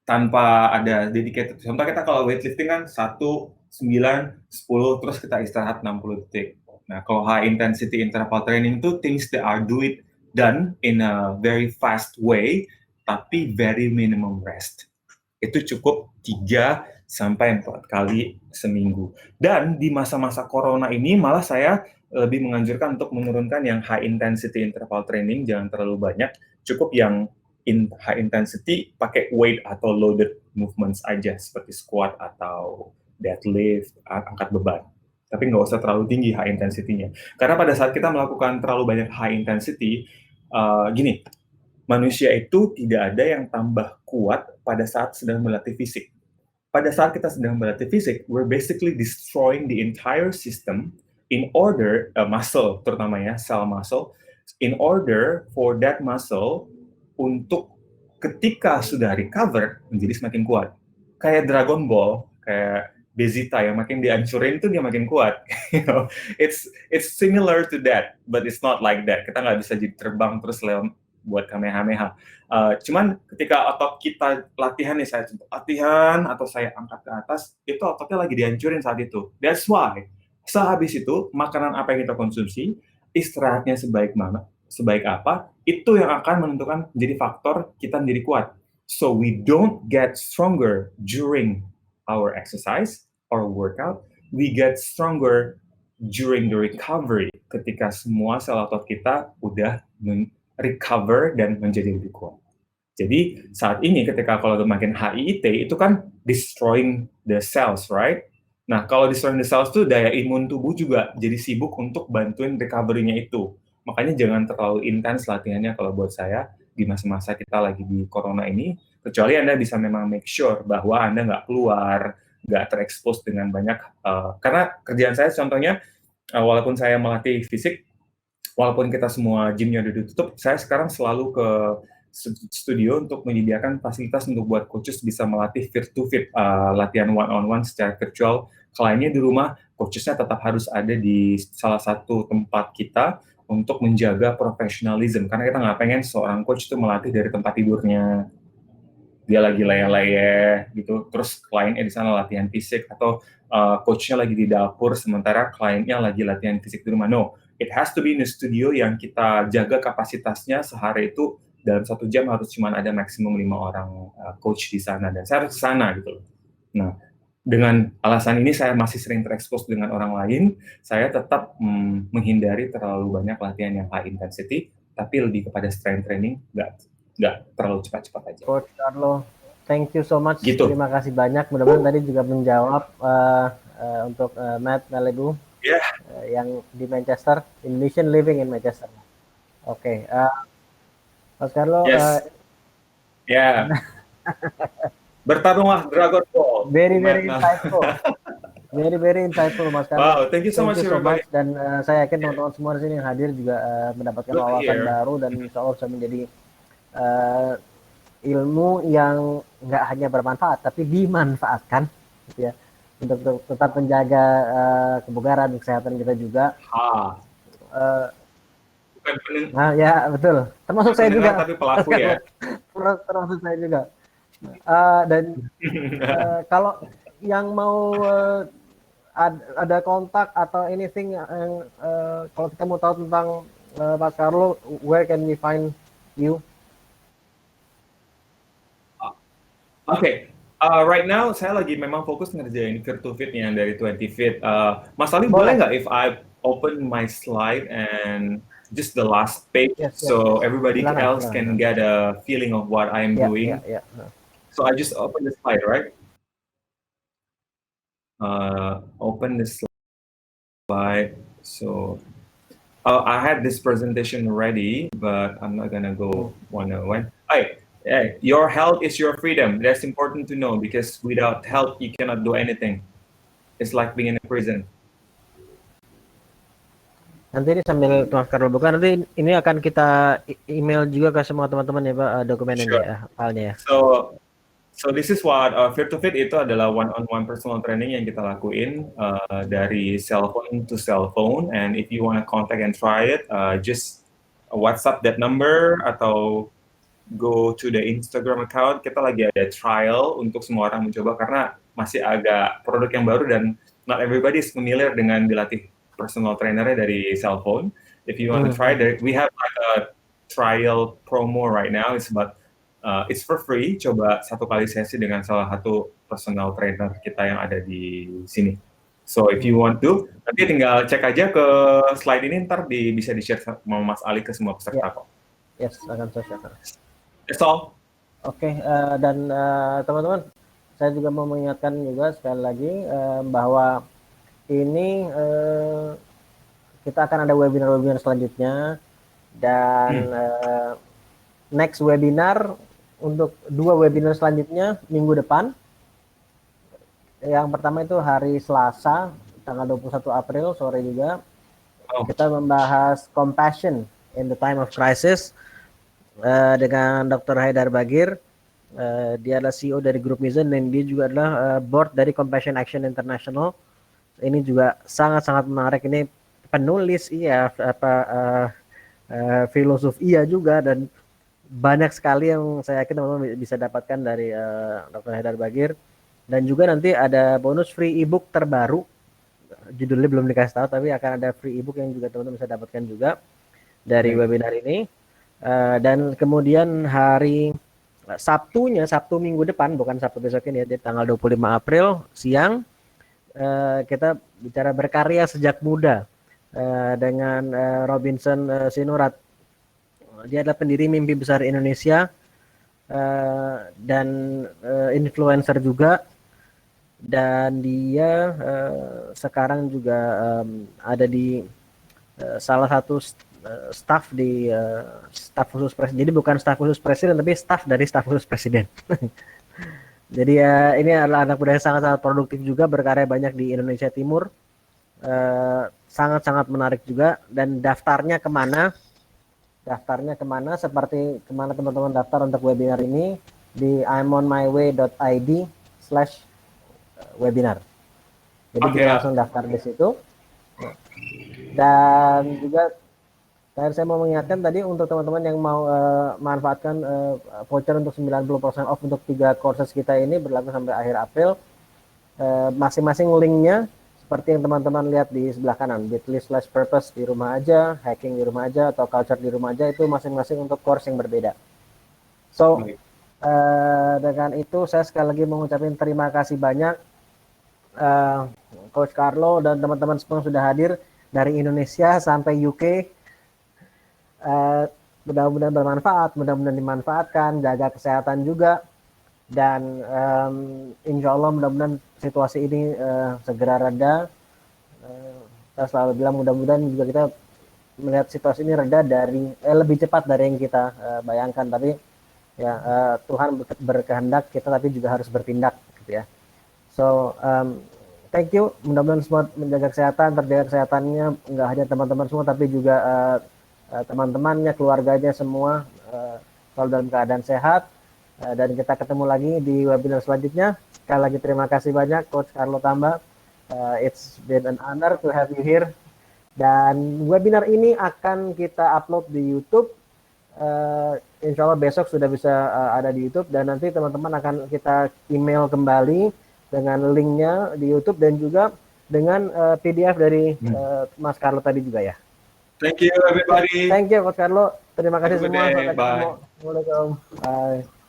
tanpa ada dedicated. Contoh kita kalau weightlifting kan 1, 9, 10, terus kita istirahat 60 detik. Nah, kalau high intensity interval training itu things that are done in a very fast way, tapi very minimum rest. Itu cukup 3 sampai 4 kali seminggu. Dan di masa-masa corona ini malah saya lebih menganjurkan untuk menurunkan yang high intensity interval training, jangan terlalu banyak, cukup yang high intensity pakai weight atau loaded movements aja seperti squat atau deadlift, angkat beban. Tapi nggak usah terlalu tinggi high intensity-nya. Karena pada saat kita melakukan terlalu banyak high intensity, gini, manusia itu tidak ada yang tambah kuat pada saat sedang berlatih fisik. Pada saat kita sedang berlatih fisik, we're basically destroying the entire system in order, muscle terutama ya, cell muscle, in order for that muscle untuk ketika sudah recover menjadi semakin kuat. Kayak Dragon Ball, kayak Vegeta yang makin dihancurin itu dia makin kuat. You know, it's similar to that, but it's not like that. Kita nggak bisa jadi terbang terus buat kamehameha. Cuman ketika otot kita latihan nih, saya latihan atau saya angkat ke atas, itu ototnya lagi dihancurin saat itu. That's why sehabis itu makanan apa yang kita konsumsi, istirahatnya sebaik apa, itu yang akan menentukan menjadi faktor kita menjadi kuat. So we don't get stronger during our exercise or workout, we get stronger during the recovery, ketika semua sel otot kita udah recover dan menjadi lebih kuat. Jadi saat ini ketika kalau makin HIIT itu kan destroying the cells, right? Nah, kalau destroying the cells tuh daya imun tubuh juga jadi sibuk untuk bantuin recovery-nya itu. Makanya jangan terlalu intens latihannya kalau buat saya di masa-masa kita lagi di corona ini, kecuali Anda bisa memang make sure bahwa Anda nggak keluar, nggak terekspos dengan banyak, karena kerjaan saya contohnya, walaupun saya melatih fisik, walaupun kita semua gymnya udah ditutup, saya sekarang selalu ke studio untuk menyediakan fasilitas untuk buat coaches bisa melatih fit to fit, latihan one-on-one secara virtual. Kliennya di rumah, coachesnya tetap harus ada di salah satu tempat kita untuk menjaga profesionalisme, karena kita nggak pengen seorang coach itu melatih dari tempat tidurnya, dia lagi leyeh-leyeh gitu, terus kliennya di sana latihan fisik, atau coachnya lagi di dapur sementara kliennya lagi latihan fisik di rumah. No, it has to be in the studio yang kita jaga kapasitasnya sehari itu dalam 1 jam harus cuma ada maksimum 5 orang coach di sana, dan saya harus ke sana gitu loh. Nah, dengan alasan ini saya masih sering terekspos dengan orang lain, saya tetap menghindari terlalu banyak latihan yang high intensity, tapi lebih kepada strength training, nggak terlalu cepat-cepat aja. Coach Carlo, thank you so much. Gitu. Terima kasih banyak. Mudah-mudahan tadi juga menjawab untuk Matt Malibu yang di Manchester, Indonesian living in Manchester. Oke, Mas Carlo. Yes. Ya. Bertarunglah Dragon Ball. Very insightful. Very insightful, Mas Carlo. Wow, thank you so much everybody. Dan saya yakin teman-teman semua di sini yang hadir juga mendapatkan wawasan baru dan insya Allah bisa menjadi ilmu yang nggak hanya bermanfaat tapi dimanfaatkan, gitu ya, untuk tetap menjaga kebugaran dan kesehatan kita juga. Nah, ya betul. Termasuk saya juga. Tapi pelaku ya. Termasuk saya juga. Dan kalau yang mau ada kontak atau anything yang kalau kita mau tahu tentang Mas Carlo, where can we find you? Oke. Right now saya lagi memang fokus ngerjain Fit yang dari 20 Fit. Mas Ali boleh nggak if I open my slide and just the last page, so everybody else can get a feeling of what I am doing. So I just open the slide, right? Open the slide. So I had this presentation ready, but I'm not gonna go one-on-one. Hey, your health is your freedom. That's important to know because without health you cannot do anything. It's like being in a prison. Nanti ini sambil Mas Carlo buka, nanti ini akan kita email juga ke semua teman-teman ya Pak, dokumen ini ya, filenya ya. So this is what Fit itu adalah one-on-one personal training yang kita lakuin dari cell phone to cell phone, and if you want to contact and try it, just WhatsApp that number atau go to the Instagram account. Kita lagi ada trial untuk semua orang mencoba karena masih agak produk yang baru dan not everybody is familiar dengan dilatih personal trainernya dari cell phone. If you want to try it, we have like a trial promo right now. It's about it's for free. Coba 1 kali sesi dengan salah satu personal trainer kita yang ada di sini. So if you want to, nanti tinggal cek aja ke slide ini, ntar bisa di-share sama Mas Ali ke semua peserta kok. Yes, akan saya share. That's all. Oke, dan teman-teman, saya juga mau mengingatkan juga sekali lagi bahwa ini kita akan ada webinar selanjutnya dan next webinar untuk 2 webinar selanjutnya minggu depan. Yang pertama itu hari Selasa tanggal 21 April sore juga. Kita membahas compassion in the time of crisis dengan Dr. Haidar Bagir. Dia adalah CEO dari Grup Mizan dan dia juga adalah board dari Compassion Action International. Ini juga sangat-sangat menarik. Ini penulis filosof juga, dan banyak sekali yang saya yakin teman-teman bisa dapatkan dari Dr. Haidar Bagir. Dan juga nanti ada bonus free ebook terbaru, judulnya belum dikasih tahu, tapi akan ada free ebook yang juga teman-teman bisa dapatkan juga dari webinar ini. Dan kemudian hari Sabtu minggu depan, bukan Sabtu besok ini ya, di tanggal 25 April siang, kita bicara berkarya sejak muda dengan Robinson Sinurat. Dia adalah pendiri Mimpi Besar Indonesia dan influencer juga, dan dia sekarang juga ada di salah satu staf di staf khusus presiden. Jadi bukan staf khusus presiden tapi staf dari staf khusus presiden. Jadi ini adalah anak muda yang sangat-sangat produktif juga, berkarya banyak di Indonesia Timur, sangat-sangat menarik juga. Dan daftarnya kemana, seperti kemana teman-teman daftar untuk webinar ini, di imonmyway.id/webinar. Jadi bisa langsung daftar di situ. Dan juga saya mau mengingatkan tadi untuk teman-teman yang mau manfaatkan voucher untuk 90% off untuk 3 courses kita ini, berlaku sampai akhir April. Masing-masing linknya seperti yang teman-teman lihat di sebelah kanan, bit.ly/purpose di rumah aja, hacking di rumah aja, atau culture di rumah aja, itu masing-masing untuk course yang berbeda. So dengan itu saya sekali lagi mengucapkan terima kasih banyak eh, Coach Carlo dan teman-teman semua sudah hadir dari Indonesia sampai UK. Mudah-mudahan bermanfaat, mudah-mudahan dimanfaatkan, jaga kesehatan juga, dan insya Allah mudah-mudahan situasi ini segera reda. Saya selalu bilang mudah-mudahan juga kita melihat situasi ini reda dari lebih cepat dari yang kita bayangkan, tapi ya Tuhan berkehendak, kita tapi juga harus bertindak gitu ya. So thank you, mudah-mudahan semua menjaga kesehatan, terjaga kesehatannya, nggak hanya teman-teman semua tapi juga teman-temannya, keluarganya semua selalu dalam keadaan sehat. Dan kita ketemu lagi di webinar selanjutnya. Sekali lagi terima kasih banyak Coach Carlo Tamba. It's been an honor to have you here. Dan webinar ini akan kita upload di YouTube. Insya Allah besok sudah bisa ada di YouTube, dan nanti teman-teman akan kita email kembali dengan linknya di YouTube dan juga dengan PDF dari Mas Carlo tadi juga ya. Thank you everybody. Thank you Coach Carlo. Terima kasih Have a good semua. day. Sampai Bye. ketemu. Assalamualaikum. Bye.